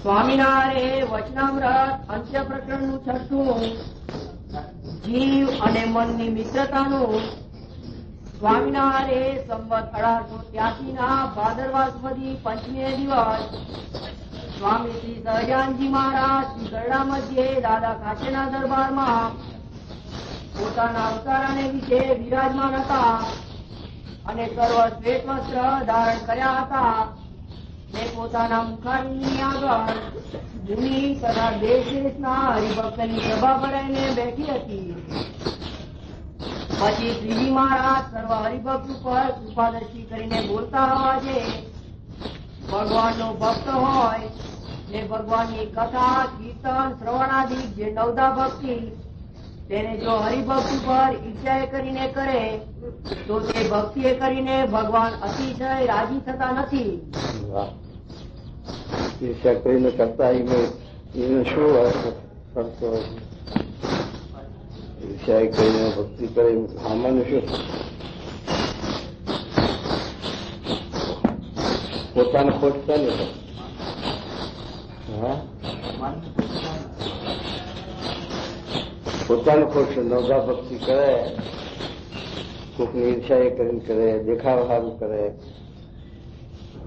સ્વામિનારાયણ વચનામૃત અંત્ય પ્રકરણનું 6મું જીવ અને મનની મિત્રતાનું. સ્વામિનારાયણ સંવત 1883 ના ભાદરવા સુદી પંચમી દિવસ સ્વામી શ્રી સહજાનજી મહારાજ શ્રી ગરડા મધ્યે દાદા ખાચેના દરબારમાં પોતાના અવતારાને વિશે વિરાજમાન હતા અને સર્વ શ્વેત વસ્ત્ર ધારણ કર્યા હતા. ને પોતાના મુખારની આગળ જૂની તથા દેશ દેશના હરિભક્તની સભા ભરાઈને બેઠી હતી. પછી શ્રીજી મહારાજ સર્વ હરિભક્ત ઉપર કૃપાદર્શી કરીને બોલતા અવાજે ભગવાનનો ભક્ત હોય ને ભગવાનની કથા કીર્તન શ્રવણાદિક જે નવદા ભક્તિ તેને જો હરિભક્ત ઉપર ઈચ્છાએ કરીને કરે તો તે ભક્તિએ કરીને ભગવાન અતિશય રાજી થતા નથી. ઈર્ષા કરીને કરતા એને શું કરતો ઈર્ષા કરીને ભક્તિ કરે આમાં શું પોતાને ખોટ કરે. પોતાને ખોટ નવદા ભક્તિ કરે, કોકની ઈર્ષા એ કરીને કરે, દેખાવ સારું કરે,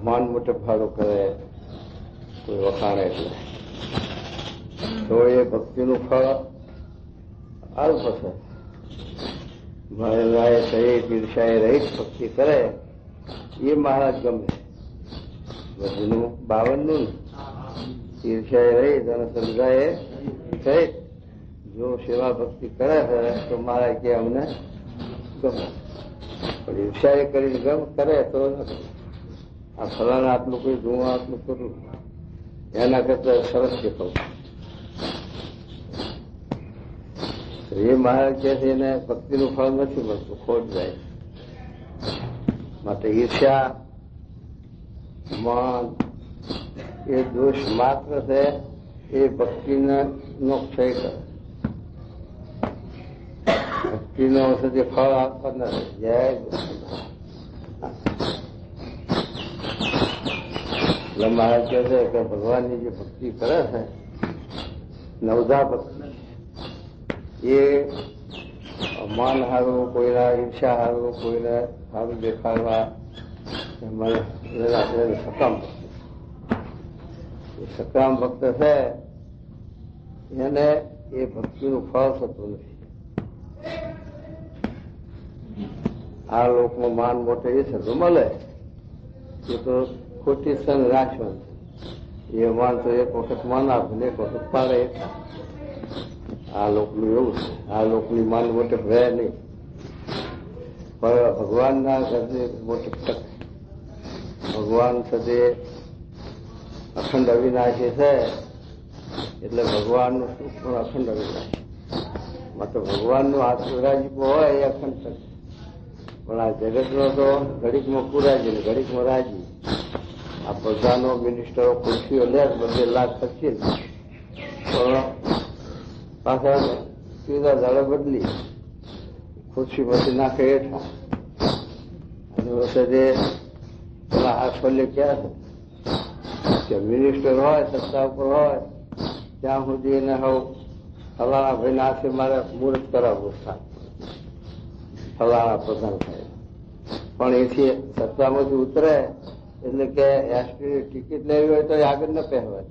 માન મોટપ સારું કરે, કોઈ વખાણે એટલે તો એ ભક્તિનું ફળ અલ્પ છે. મહારાજે સહિત ઈર્ષાએ રહિત ભક્તિ કરે એ મહારાજ ગમે. બધું 52નું ઈર્ષાએ રહિત અને શ્રદ્ધાએ સહિત જો સેવા ભક્તિ કરે છે તો મહારાજ કે અમને ગમે. પણ ઈર્ષાએ કરીને ગમ કરે તો આ ફલાણા આટલું કોઈ હું આટલું કરું એના કરતા સરસ છે કહું. એ મહારાજ કે છે એને ભક્તિનું ફળ નથી મળતું, ખોટ જાય. માટે ઈર્ષ્યા માન એ દોષ માત્ર છે, એ ભક્તિનો ક્ષય કરે. ભક્તિનો ઔષધિ ફળ આપવા નથી. જય એટલે મહારાજ કહે છે કે ભગવાનની જે ભક્તિ કરે છે નવદા ભક્તિ એ માન હારું, કોઈના ઈર્ષા હારું, કોઈને સારું દેખાડવા સકામ ભક્ત. એ સકામ ભક્ત છે એને એ ભક્તિનું ફળ થતું નથી. આ લોકમાં માન મોટે એ છે તો મળે, એ તો ખોટી સન રાખવાનું. એ માન તો એક વખત માન આપે ને એક વખત પાડે. આ લોકનું એવું છે. આ લોકની માન મોટે રહે નહીં, પણ ભગવાનના ઘરની મોટે ટકે. ભગવાન સદે અખંડ અવિનાશી છે એટલે ભગવાનનું સુખ પણ અખંડ અવિનાશી. માટે ભગવાનનું આત્મરાજીપ હોય એ અખંડ ટકે. પણ આ જગતનો તો ઘડીકમાં પુરાજી ને ઘડીકમાં રાજી. આ પ્રજાનો મિનિસ્ટરો ખુરશીઓ લે બધે લાખ ખર્ચી પણ પાછા સીધા દાડે બદલી ખુરશી પછી નાખે હેઠા. અને વખતે પેલા આ છોલે ક્યાં છે કે મિનિસ્ટર હોય સત્તા ઉપર હોય ત્યાં સુધી એને હવે ફલાણા ભાઈ નાખે મારે મુહૂર્ત કરાવવું થાય ફલાણા પ્રધાન થાય. પણ એથી સત્તામાંથી ઉતરે એટલે કે એસટીની ટિકિટ લેવી હોય તો આગળ ન પહેરવાય,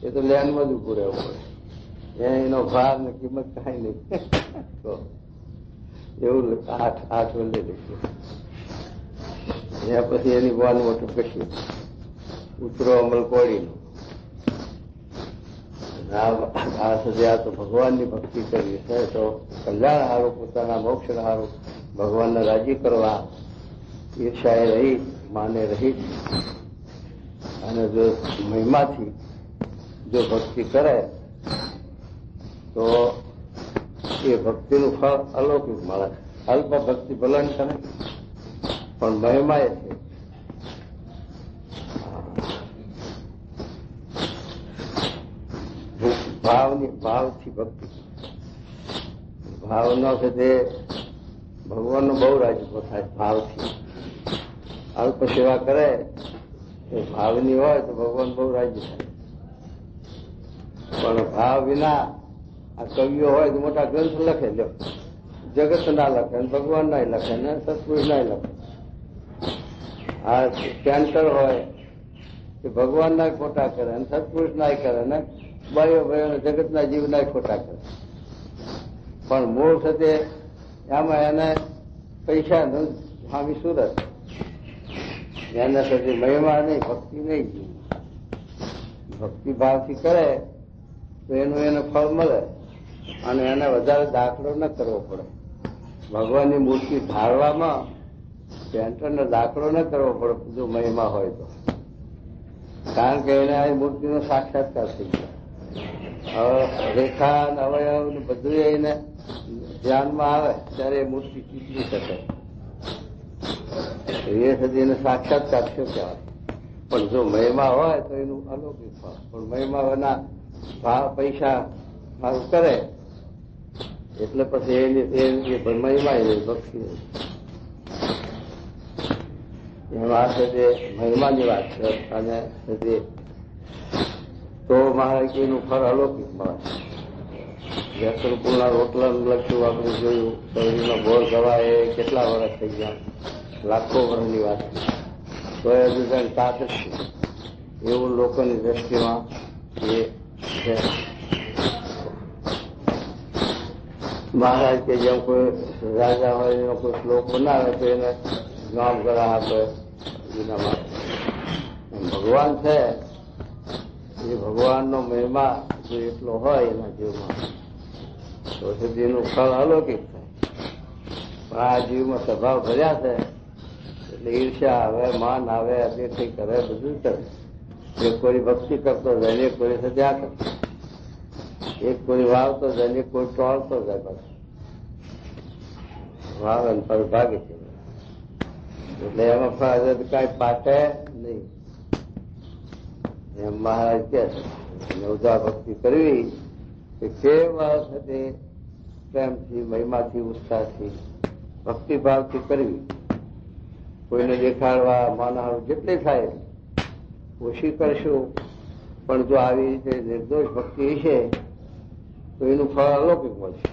એ તો લેન્ડમાં જ ઉભું રહેવું પડે. એનો ભાર ને કિંમત કાંઈ નહીં. એવું 8 વલ્લે લઈશું ત્યાં પછી એની વાન મોટું કશું ઉતરો અમલ કોળીનો. આ સજા તો ભગવાનની ભક્તિ કરવી છે તો કલ્યાણ હારું, પોતાના મોક્ષ હારું, ભગવાનને રાજી કરવા ઈર્ષાએ રહી, માને રહી અને જો મહિમાથી જો ભક્તિ કરે તો એ ભક્તિનું ફળ અલૌકિક મળે. અલ્પ ભક્તિ ભલન કરે પણ મહિમા એ છે. ભાવથી ભક્તિ, ભાવનો છે તે ભગવાનનો બહુ રાજીપો થાય. ભાવથી અલ્પ સેવા કરે એ ભાવની હોય તો ભગવાન બહુ રાજી થાય. પણ ભાવ વિના આ કવિઓ હોય તો મોટા ગ્રંથ લખે, લો જગત ના લખે, ભગવાન ના લખે ને સત્પુરુષ ના લખે. આ પેન્ટર હોય કે ભગવાન ના ખોટા કરે અને સત્પુરુષ ના કરે ને ભાઈઓ ભાઈઓ જગત ના જીવ ના ખોટા કરે. પણ મૂળ સાથે આમાં એને પૈસા સ્વામી સુરત એના સાથે મહિમા નહીં, ભક્તિ નહીં. ભક્તિ ભાવથી કરે તો એનું એને ફળ મળે અને એને વધારે દાખલો ન કરવો પડે. ભગવાનની મૂર્તિ ધારવામાં પેન્ટરને દાખલો ન કરવો પડે જો મહિમા હોય તો, કારણ કે એને આ મૂર્તિનો સાક્ષાત્કાર થઈ ગયો. હવે રેખા અવયવ બધું એને ધ્યાનમાં આવે ત્યારે એ મૂર્તિ ચીતરી શકે. એ સુધી એને સાક્ષાત્કાર શું કહેવાય. પણ જો મહિમા હોય તો એનું અલૌકિક હોય. પણ મહિમા એના ભાવ પૈસા ભાવ કરે એટલે પછી એની મહિમા ભક્તિ એમાં છે મહિમાની વાત છે. અને તો મહારાજનું ફળ અલૌકિક મળે. જસરપુરના રોટલાનું લખ્યું આપણે જોયું, શરીરનો ગોળ ગવાય કેટલા વર્ષ થઈ ગયા, લાખો વર્ષની વાત. તો એ હજુ તાત જ છે એવું લોકોની દ્રષ્ટિમાં એ છે. મહારાજ કે જેમ કોઈ રાજા હોય એનો કોઈ શ્લોક બનાવે તો એને નામ કરા આપે એના માટે. ભગવાન છે એ ભગવાનનો મહિમા જો એટલો હોય એના જીવમાં તો સુધી એનું ફળ અલૌકિક થાય. પણ આ જીવમાં સ્વભાવ ભર્યા છે એટલે ઈર્ષ્યા આવે, માન આવે, અપેક્ષા કરે, બધું કરે. એક કોઈ ભક્તિ કરતો જાય, એક કોઈ સજા કરતો, એક કોઈ વાવતો જાય, એક કોઈ ટોળતો જાય. બસ વાવે પર ભાગે છે એટલે એમાં કઈ પાકે નહીં. એમ મહારાજ કે નવજા ભક્તિ કરવી કે કેવા સાથે પ્રેમથી, મહિમાથી, ઉત્સાહથી, ભક્તિભાવથી કરવી. કોઈને દેખાડવા માનહારું જેટલી થાય ઓછી કરશું. પણ જો આવી રીતે નિર્દોષ ભક્તિ હશે તો એનું ફળ અલૌકિક મળશે.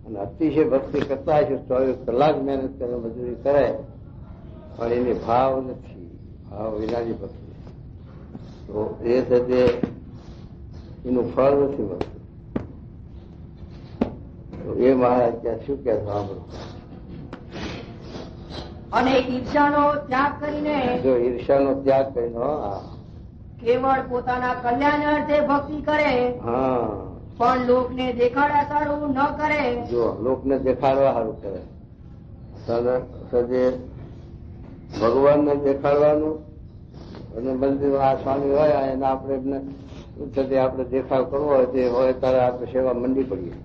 અને અતિશય ભક્તિ કરતા હશે 24 કલાક મહેનત કરે, મજૂરી કરે, પણ એની ભાવ નથી, ભાવ વિનાની ભક્તિ તો એ સાથે એનું ફળ નથી મળતું. તો એ મહારાજ ત્યાં શું કે સાંભળો. અને ઈર્ષાનો ત્યાગ કરીને, જો ઈર્ષાનો ત્યાગ કરીને કેવળ પોતાના કલ્યાણ અર્થે ભક્તિ કરે, હા, પણ લોકને દેખાડવા સારું ન કરે. જો લોકને દેખાડવા સારું કરે, સજે ભગવાનને દેખાડવાનું. અને મંદિરમાં આ સ્વામી હોય એને આપણે એમને આપણે દેખાવ કરવો હોય તે હોય ત્યારે આપણે સેવા મંડી પડીએ.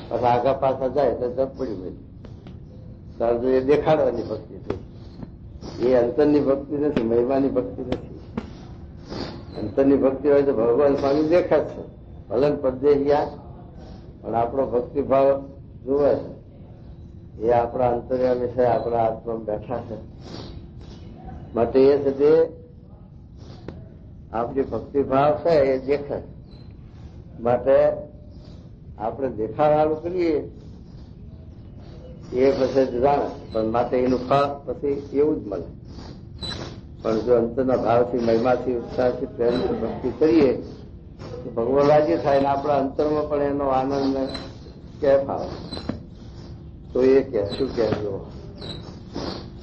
પછી આગા પાછા જાય તો જપ પડી ગઈ. ત્યારે જો એ દેખાડવાની ભક્તિ થઈ, એ અંતરની ભક્તિ નથી, મહિમાની ભક્તિ નથી. અંતરની ભક્તિ હોય તો ભગવાન સ્વામી દેખાય છે, ભલન પરદેશિયા, પણ આપણો ભક્તિભાવ જુએ છે. એ આપણા અંતર્યામી છે, આપણા આત્મા બેઠા છે. માટે એ છે આપણી ભક્તિભાવ છે એ દેખાય. માટે આપણે દેખાડવાનું કરીએ એ પછી જાણે, પણ માટે એનું ફળ પછી એવું જ મળે. પણ જો અંતરના ભાવથી, મહિમાથી, ઉત્સાહથી, પ્રેમથી ભક્તિ કરીએ તો ભગવાન રાજી થાય ને આપણા અંતરમાં પણ એનો આનંદ કેફ આવે. તો એ કે શું કહેજો.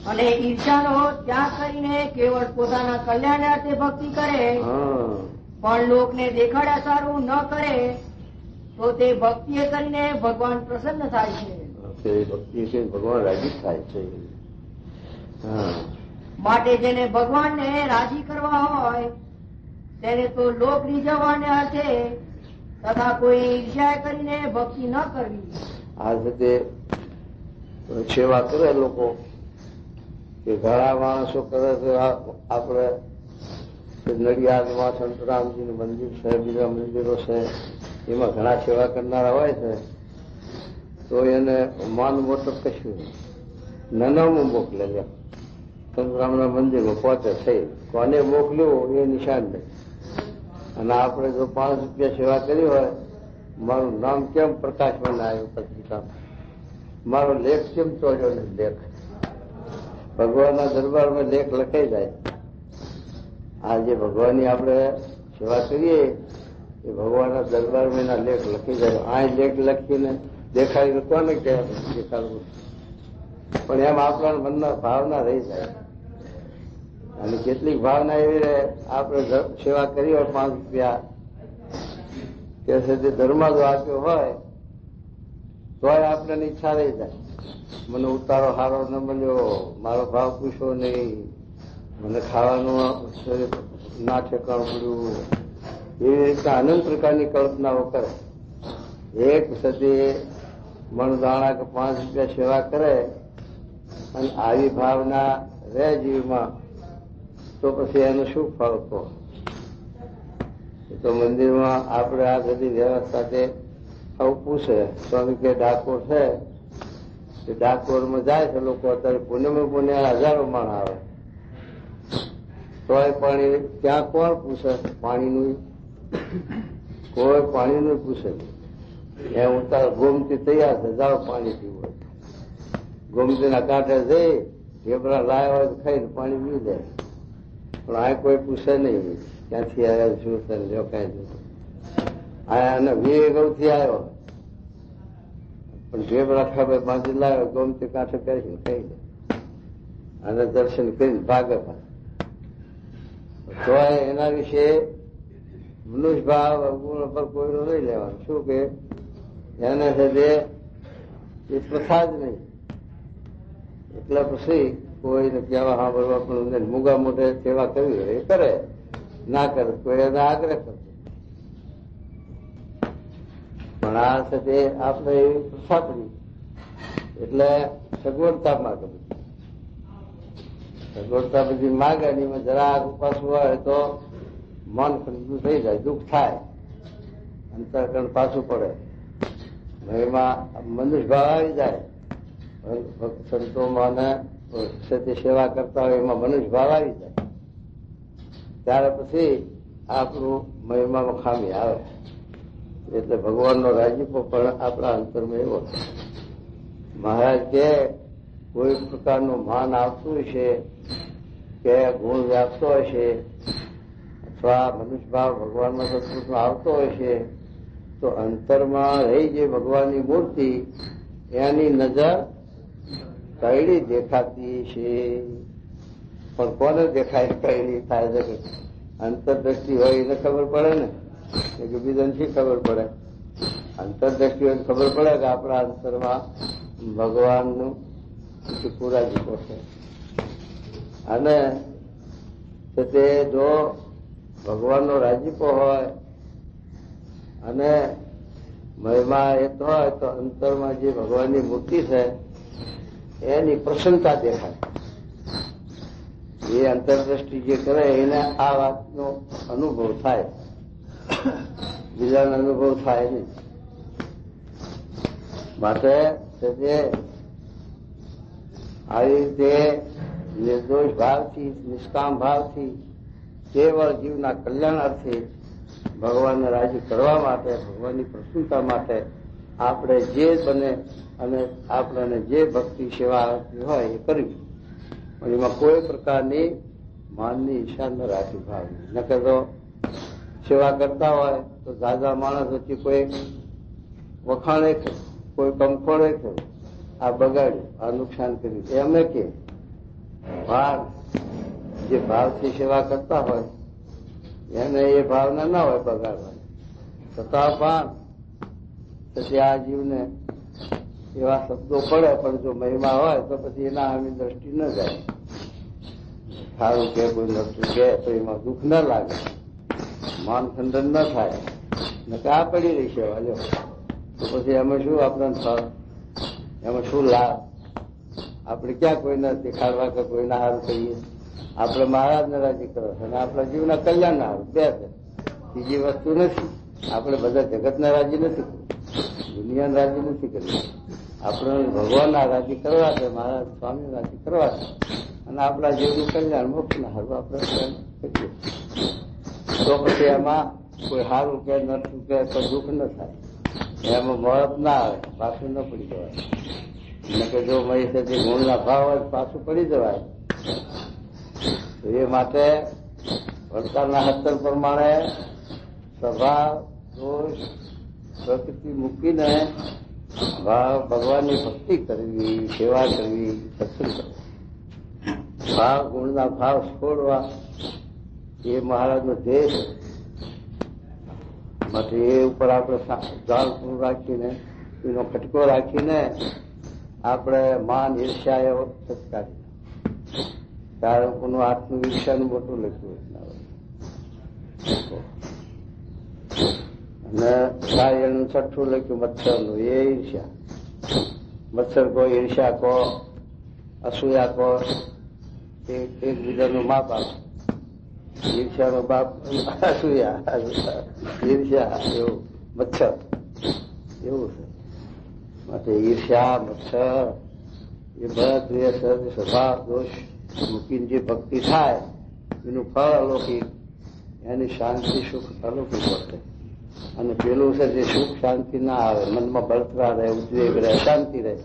અને ઈર્ષાનો ત્યાગ કરીને કેવળ પોતાના કલ્યાણાર્થે ભક્તિ કરે, પણ લોકને દેખાડ્યા સારું ન કરે તો તે ભક્તિ કરીને ભગવાન પ્રસન્ન થાય છે. ભક્તિ ભગવાન રાજી થાય છે. માટે જેને ભગવાનને રાજી કરવા હોય તેને તો લોક રીઝવવાને અર્થે તથા કોઈ ઈર્ષ્યા કરીને ભક્તિ ન કરવી. આ રીતે સેવા કરે લોકો કે ઘણા માણસો કરે છે. આપણે નડિયાદમાં સંતરામજીનું મંદિર છે, બીજા મંદિરો છે, એમાં ઘણા સેવા કરનારા હોય છે. તો એને માન મોટપ કશું નાનામાં મોકલે લે. સંતરામના મંદિરમાં પહોંચે થઈ, કોને મોકલ્યું એ નિશાન નહીં. અને આપણે જો 5 રૂપિયા સેવા કરી હોય, મારું નામ કેમ પ્રકાશમાં ના આવ્યું પત્રિકામાં, મારો લેખ કેમ ચોર્યો ને લેખ, ભગવાનના દરબારમાં લેખ લખાઈ જાય. આ જે ભગવાનની આપણે સેવા કરીએ એ ભગવાનના દરબારમાં એના લેખ લખી જાય. આ લેખ લખીને દેખાડી કોને કહેવાય દેખાડવું, પણ એમ આપણા મનના ભાવના રહી જાય. અને કેટલીક ભાવના એવી રહે, આપણે સેવા કરી હોય 5 રૂપિયા કે છે તે ધર્મ જો આપ્યો હોય તોય આપણને ઈચ્છા રહી જાય, મને ઉતારો સારો ન મળ્યો, મારો ભાવ પૂછો નહીં, મને ખાવાનું ના ઠેકાણું પડ્યું, એવી રીતના અનંત પ્રકારની કલ્પનાઓ કરે. એક સદી મન દાણા કે 5 રૂપિયા સેવા કરે અને આવી ભાવના રહે જીવમાં, તો પછી એનું શું ફળ કહો? તો મંદિરમાં આપણે આ બધી વ્યવસ્થા તે આવું પૂછે, સ્વામી કે ડાકોર છે, તે ડાકોરમાં જાય છે લોકો, અત્યારે પુણ્યમાં પુણ્ય હજારો માણસ આવે, તોય પાણી ત્યાં કોણ પૂછે? પાણીનું કોઈ પાણીનું પૂછે નહીં. એ ઉતાર ગોમતી તૈયાર છે, જાઓ પાણી પીવું. ગોમતીના કાંઠે જઈ ઢેબરા લાયા હોય તો ખાઈને પાણી પી જાય, પણ આ કોઈ પૂછે નહીં ક્યાંથી આવ્યા, શું છે, જો કઈ જોયું આયા વિવેગથી આવ્યો, પણ ઢેબરા ખબર બાંધી લાવ્યો, ગોમતી કાંઠે બેસીને ખાઈ જાય અને દર્શન કરીને ભાગે. તો એના વિશે મનુષ્ય ભાવ અવગુણ પર કોઈનો નહીં લેવાનું. શું કે એને છે એ પ્રસાદ નહીં, એટલે પછી કોઈને કહેવા સાંભળવા પણ મૂગા મોઢે સેવા કરવી હોય એ કરે, ના કરે કોઈ એને આગ્રહ કરે. પણ આ છે તે આપણે એવી પ્રસાદરી એટલે સગવડતામાં કરવી. સગવડતા બધી માગે એમાં જરા ઉપાસું હોય તો મન ઠંડુ થઈ જાય, દુઃખ થાય, અંતરકરણ પાછું પડે, એમાં મનુષ્ય ભાવ આવી જાય. સંતોમાં સેવા કરતા હોય એમાં મનુષ્ય ભાવ આવી જાય, ત્યારે પછી આપણું મહિમામાં ખામી આવે. એટલે ભગવાનનો રાજીપો પણ આપણા અંતરમાં એવો છે. મહારાજ કે કોઈ પ્રકારનું માન આવતું હશે કે ગુણ વ્યાપતો હશે અથવા મનુષ્ય ભાવ ભગવાનમાં સંસ્કૃતમાં આવતો હશે તો અંતરમાં રહી જે ભગવાનની મૂર્તિ એની નજર કઈડી દેખાતી છે. પણ કોને દેખાય કઈડી થાય છે? અંતરદ્રષ્ટિ હોય એને ખબર પડે ને, કે બીજાને શી ખબર પડે? અંતરદ્રષ્ટિ હોય ખબર પડે કે આપણા અંતરમાં ભગવાનનું પૂરા જીવો છે. અને તે જો ભગવાનનો રાજીપો હોય અને મહિમા એ તો હોય તો અંતરમાં જે ભગવાનની મૂર્તિ છે એની પ્રસન્નતા દેખાય. એ અંતરદ્રષ્ટિ જે કરે એને આ વાતનો અનુભવ થાય, બીજાનો અનુભવ થાય નહીં. માટે આવી રીતે નિર્દોષ ભાવથી નિષ્કામ ભાવથી કેવળ જીવના કલ્યાણાર્થે ભગવાનને રાજી કરવા માટે, ભગવાનની પ્રસન્નતા માટે આપણે જે બને અને આપણને જે ભક્તિ સેવા હોય એ કરવી. પણ એમાં કોઈ પ્રકારની માનની ઈચ્છા ન રાખી ભાવની. નકર તો સેવા કરતા હોય તો દાદા માણસ વચ્ચે કોઈ વખાણે કર્યું, કોઈ કંકોડે કર્યું, આ બગાડ્યું, આ નુકસાન કર્યું, એ અમે કે ભાવ જે ભાવથી સેવા કરતા હોય એને એ ભાવના ના હોય બગાડવાની, છતાં પણ પછી આ જીવને એવા શબ્દો પડે, પણ જો મહિમા હોય તો પછી એના આમી દ્રષ્ટિ ન જાય. સારું કે કોઈ નતું કે તો એમાં દુઃખ ન લાગે, માન ખંડન ન થાય, ને કે આ પડી રહી છે વાલ્યો તો પછી એમાં શું આપણને ફળ, એમાં શું લાભ? આપણે ક્યાં કોઈને દેખાડવા કે કોઈને હારું કહીએ? આપણે મહારાજને રાજી કરો અને આપણા જીવના કલ્યાણના હારું બે છે, બીજી વસ્તુ નથી. આપણે બધા જગતને રાજી નથી કરવું, દુનિયાને રાજી નથી કરવી. આપણે ભગવાનના રાજી કરવા છે, મહારાજ સ્વામી રાજી કરવા છે, અને આપણા જીવનું કલ્યાણ મોક્ષના હારું આપણે કરીએ. તો પછી એમાં કોઈ સારું કે નતું કે કોઈ દુઃખ ન થાય, એમાં મોહત ના આવે, પાછું ન પડી જવાય. એટલે કે જો મહિષથી ગુણના ભાવ હોય પાછું પડી જવાય. એ માટે વડતાલના હસ્તર પ્રમાણે સ્વભાવ, દોષ, પ્રકૃતિ મૂકીને ભગવાનની ભક્તિ કરવી, સેવા કરવી, સત્સંગ કરવો. ભાવ, ગુણના ભાવ છોડવા એ મહારાજનો ધ્યેય છે. માટે એ ઉપર આપણે જાળ પૂરું રાખીને, એનો ખટકો રાખીને આપણે માન, ઈર્ષ્યા એવો સત્કારી. કારણ કોનું આત્મ ઈર્ષ્યાનું મોટું લખ્યું અને સાયણનું છઠ્ઠું લખ્યું મચ્છરનું, એ ઈર્ષ્યા. મચ્છર કો, ઈર્ષ્યા કો, અસૂયા કો, એકબીજાનું માપ આપે. ઈર્ષ્યાનો બાપ અસૂયા, ઈર્ષ્યા એવું મચ્છર એવું છે. માટે ઈર્ષ્યા, મચ્છર એ બધું સ્વભાવ, દોષ મૂકીને જે ભક્તિ થાય એનું ફળ અલૌકિક, એની શાંતિ, સુખ અલૌકિક વર્તે. અને પેલું છે જે સુખ શાંતિ ના આવે, મનમાં બળતરા રહે, ઉદ્વેગ રહે, શાંતિ રહે.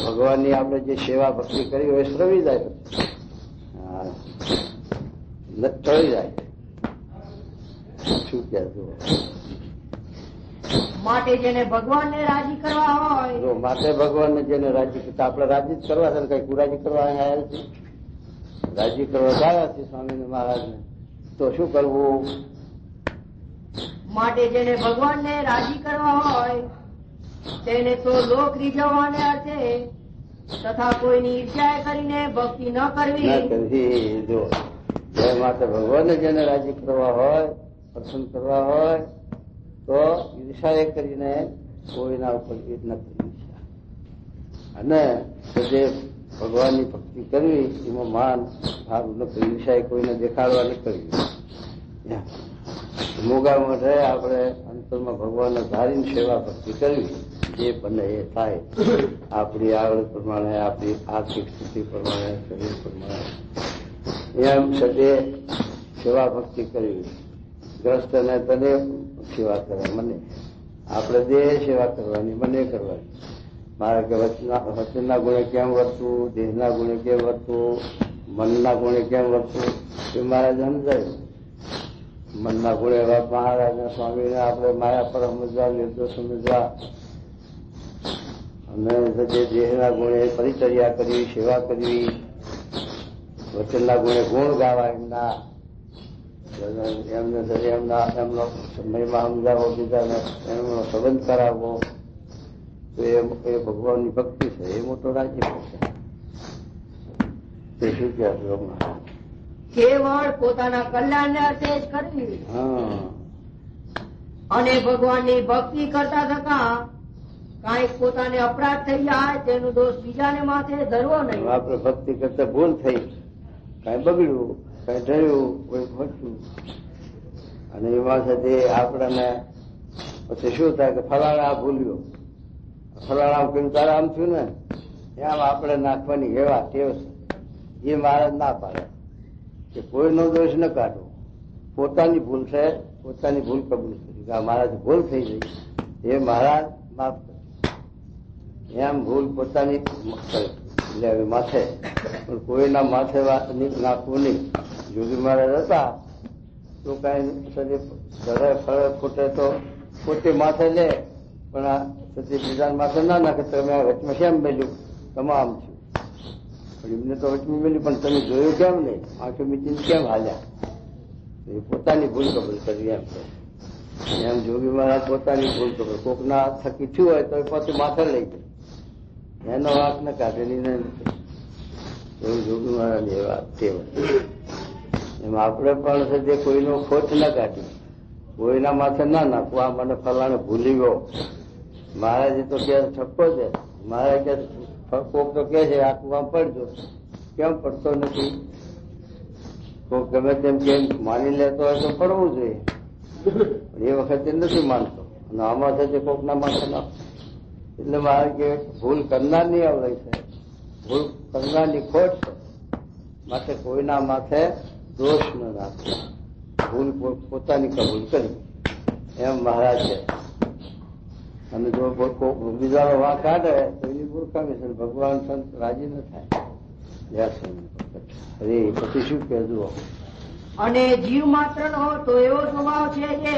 ભગવાનની આપણે જે સેવા ભક્તિ કરી હોય શ્રવી જાય, ટળી જાય. શું કહેતું? માટે જેને ભગવાનને રાજી કરવા હોય, જો માટે ભગવાનને જેને રાજી કરતા, આપણે રાજી જ કરવા છે, કઈ કુરાજી કરવા આવ્યા છે? રાજી કરવા આવ્યા છે સ્વામીને મહારાજને, તો શું કરવું? માટે જેને ભગવાનને રાજી કરવા હોય તેને તો લોક રીઝવવાને અર્થે તથા કોઈની ઈર્ષ્યા કરીને ભક્તિ ન કરવી. જો એ માટે ભગવાનને જેને રાજી કરવા હોય, પ્રસન્ન કરવા હોય, તો ઈર્ષા કરીને કોઈના ઉપર ઈર ન કરવી. અને જે ભગવાનની ભક્તિ કરવી એમાં માન સારું ન કરવી, ઈર્ષા કોઈને દેખાડવા નહીં કરવી. મોગામાં રહે આપણે અંતરમાં ભગવાનને ધારીને સેવા ભક્તિ કરવી, જે બને એ થાય. આપણી આવડત પ્રમાણે, આપણી આર્થિક સ્થિતિ પ્રમાણે, શરીર પ્રમાણે એમ સદે સેવા ભક્તિ કરવી. ગ્રસ્તને તને સેવા કરે, મને આપણે દેહ સેવા કરવાની, મને કરવાની. મારે કે વચનના ગુણે કેમ વર્તવું, દેહના ગુણે કેમ વર્તવું, મનના ગુણે કેમ વર્તવું એ મારે સમજાયું. મનના ગુણે મહારાજના સ્વામીને આપણે માયા પર સમજવા, નિર્દોષ સમજવા, અને જે દેહના ગુણે પરિચર્યા કરવી, સેવા કરવી, વચનના ગુણે ગુણ ગાવા એમના, એમનો સમયમાં સમજાવો, બીજાને એમનો સંબંધ કરાવવો, તો એ ભગવાનની ભક્તિ છે. એ મોટો રાજ્ય છે. તે શું કહેતું? કેવળ પોતાના કલ્યાણને અર્થે જ કરવી. અને ભગવાનની ભક્તિ કરતા થતા કાંઈક પોતાને અપરાધ થઈ જાય તેનો દોષ બીજાને માથે ધરવો નહીં. આપણે ભક્તિ કરતા ભૂલ થઈ, કઈ બગડ્યું, કઈ ડર્યું, કોઈ ખોટું, અને એમાં સાથે આપણને પછી શું થાય કે ફલાણા ભૂલ્યો, ફલાણા કહ્યું તારે આમ થયું ને, એમ આપણે નાખવાની એવા ટેવ છે. એ મહારાજ ના પાડે કે કોઈનો દોષ ન કાઢવો, પોતાની ભૂલ છે, પોતાની ભૂલ કબૂલ કરી, મારાથી ભૂલ થઈ ગઈ, એ મહારાજ માફ કરે. એમ ભૂલ પોતાની એટલે માથે, પણ કોઈના માથે નાખવું નહીં. જોગી મહારાજ હતા તો કઈ ઘરે ફળે ફૂટે તો પોતે માથે લે, પણ આ બીજા માથે ના નાખે. તમે વચમાં કેમ મેલ્યું? તમામ છું એમને તો વચમાં મેલ્યું, પણ તમે જોયું કેમ નહીં? આંખે મીચીને કેમ હાલ્યા? એ પોતાની ભૂલ કબૂલ કરી. એમ જોગી મહારાજ પોતાની ભૂલ કબૂલ, કોકના થકી થયું હોય તો પોતે માથે લઈ જાય, એનો વાંક ન કાઢેલી નથી. એવું જોગી મહારાજ એ વાત તે એમ આપણે પણ છે જે કોઈનો ખોટ ન કાઢી, કોઈના માથે ના નાખવું. આ મને ફલાણે ભૂલી ગયો, મહારાજ તો કે ઠપકો છે. મહારાજ કે કોક તો કે છે આ કુવા પડજો, કેમ પડતો નથી? કોક ગમે તેમ કેમ માની લેતો હોય તો પડવું જોઈએ, એ વખતે નથી માનતો. અને આમાં છે કોકના માથે ના. એટલે મારે કે ભૂલ કરનારની આવડે છે, ભૂલ કરનારની ખોટ છે. માટે કોઈના માથે દોષ ન રાખવો. ભૂલ પોતાની કબૂલ કરી, એમ મહારાજ છે. અને જો બીજાનો વાંક કાઢે તો એની મૂર્ખામી છે. ભગવાન સંત રાજી ન થાય. અરે પછી શું કહેજો. અને જીવ માત્ર નો તો એવો સ્વભાવ છે કે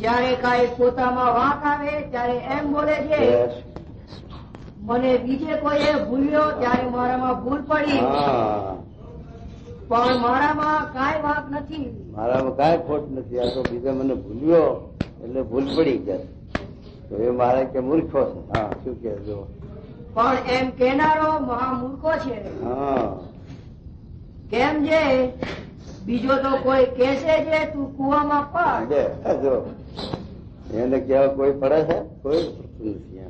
જયારે કાંઈ પોતામાં વાંક આવે ત્યારે એમ બોલે છે, મને બીજે કોઈએ ભૂલ્યો ત્યારે મારામાં ભૂલ પડી, પણ મારામાં કાંઈ વાંક નથી, મારામાં કાંઈ ખોટ નથી. આ તો બીજા મને ભૂલ્યો એટલે ભૂલ પડી જાય તો એ મારે કે મૂર્ખો છે. હા, શું કહેજો. પણ એમ કેનારો મહામૂર્ખો છે. કેમ છે બીજો તો કોઈ કહેશે છે તું કુવામાં પડ, જો એને કેવા કોઈ પડે છે? કોઈ નથી.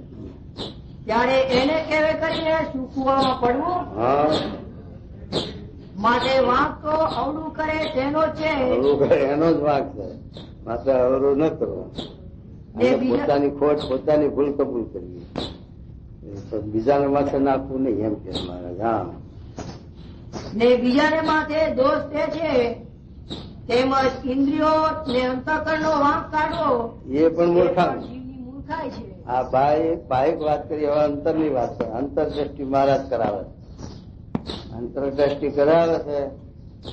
ત્યારે એને કેવે કરીને શું કુવામાં પડવું? માટે વાંક તો અવળું કરે તેનો છે, અવળું કરે એનો જ વાંક છે. માત્ર અવળું ન કરવું, પોતાની ખોટ પોતાની ભૂલ કબૂલ કરવી, બીજાને માથે નાખવું નહીં, એમ કે મહારાજ. હા, ને બીજાને માથે દોષ તે છે, તેમજ ઇન્દ્રિયો ને અંતઃકરણ નો વાંક કાઢવો એ પણ જીવની મૂર્ખાઈ છે. આ બાહિક વાત કરી, હવે અંતરની વાત કરે. અંતરદ્રષ્ટિ મહારાજ કરાવે, અંતરદ્રષ્ટિ કરાવે છે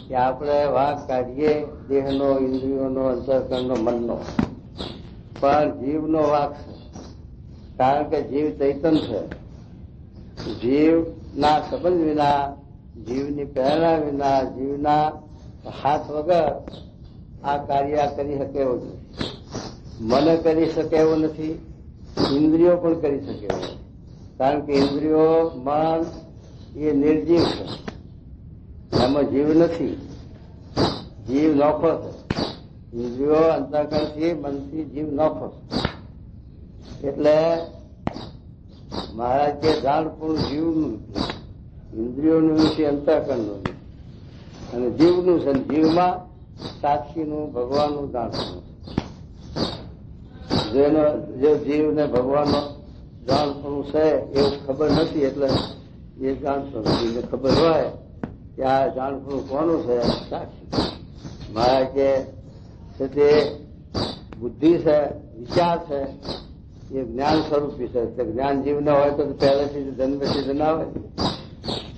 કે આપણે વાંક કાઢીએ દેહનો, ઇન્દ્રિયોનો, અંતઃકરણનો, મનનો, પણ જીવનો વાંક છે. કારણ કે જીવ ચૈતન છે. જીવના સંબંધ વિના, જીવની પ્રેરણા વિના, જીવના હાથ વગર આ કાર્ય કરી શકે એવું નથી. મને કરી શકે એવું નથી, ઇન્દ્રિયો પણ કરી શકે એવું નથી. કારણ કે ઇન્દ્રિયો, મન એ નિર્જીવ છે, એમાં જીવ નથી. જીવ નોખો છે. ઇન્દ્રિયો અંતઃકરણથી, મનથી જીવ નોખો છે. એટલે મહારાજ કે જાણપૂર્ણ જીવનું, ઇન્દ્રિયોનું નથી, અંતઃકરણનું નથી, અને જીવનું છે. જીવમાં સાક્ષીનું, ભગવાનનું જાણપૂર્ણ છે. જે જીવને ભગવાનનો જાણપૂર્ણ છે એવું ખબર નથી, એટલે એ જાણતો નથી. એને ખબર હોય કે આ જાણપૂર્ણ કોનું છે, સાક્ષી. મહારાજ કે તે બુદ્ધિ છે, વિચાર છે, એ જ્ઞાન સ્વરૂપી છે. જ્ઞાન જીવને હોય તો પહેલેથી જન્મથી ના હોય,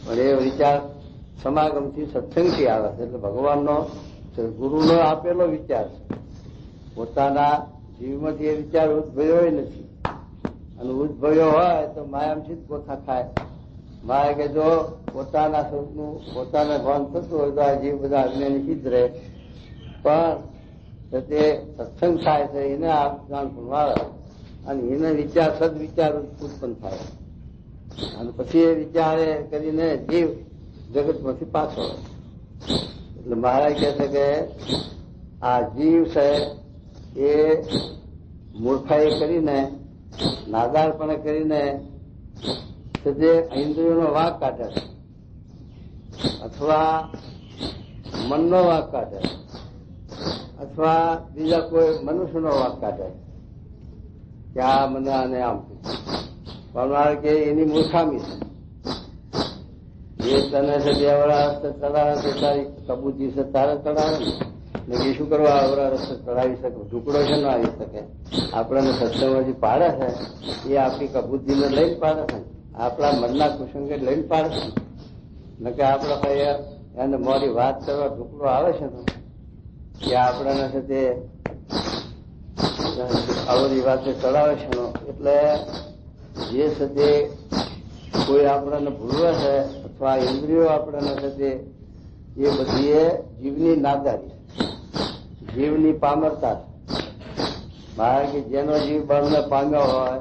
પણ એ વિચાર સમાગમથી, સત્સંગથી આવે છે. એટલે ભગવાનનો, ગુરુનો આપેલો વિચાર છે. પોતાના જીવમાંથી એ વિચાર ઉદ્ભવ્યો નથી, અને ઉદ્ભવ્યો હોય તો માયામથી જ પોતા ખાય. મારે કે જો પોતાના સ્વરૂપનું પોતાને ભાન થતું હોય તો આ જીવ બધા અજ્ઞાની જ રહે, પણ તે સત્સંગ થાય છે એને આ જાણપણ આવે, અને એને વિચાર, સદવિચાર ઉત્પન્ન થાય, અને પછી એ વિચારે કરીને જીવ જગતમાંથી પાછો. એટલે મહારાજ કહે છે કે આ જીવ છે એ મૂર્ખાઈ કરીને, નાદારપણે કરીને જે ઇન્દ્રિયોનો વાંક કાઢે છે, અથવા મનનો વાંક કાઢે, અથવા બીજા કોઈ મનુષ્યનો વાંક કાઢે કે આ મને આને આમ પણ કે એની મૂર્ખામી છે. એ તને છે 2 વડા રસ્તે ચડાવે તો તારી કબૂતી છે તારે ચડાવે ને કે શું કરવા અવરા રસ્તે ચડાવી શકે? ઢુકડો છે ન આવી શકે. આપણને સત્સંગમાંથી પાડે છે એ આપણી કબૂતીને લઈને પાડે છે, આપણા મનના કુસંગે લઈને પાડે છે ને કે આપણે કઈ એને મોડી વાત કરવા ઢુકડો આવે છે ને કે આપણને છે તે અવરી વાતે ચડાવે છે. એટલે જે છે તે કોઈ આપણને ભૂલવે છે અથવા ઇન્દ્રિયો આપણને છે તે એ બધી એ જીવની નાદારી, જીવની પામરતા છે. મારા કે જેનો જીવ બળને પામ્યો હોય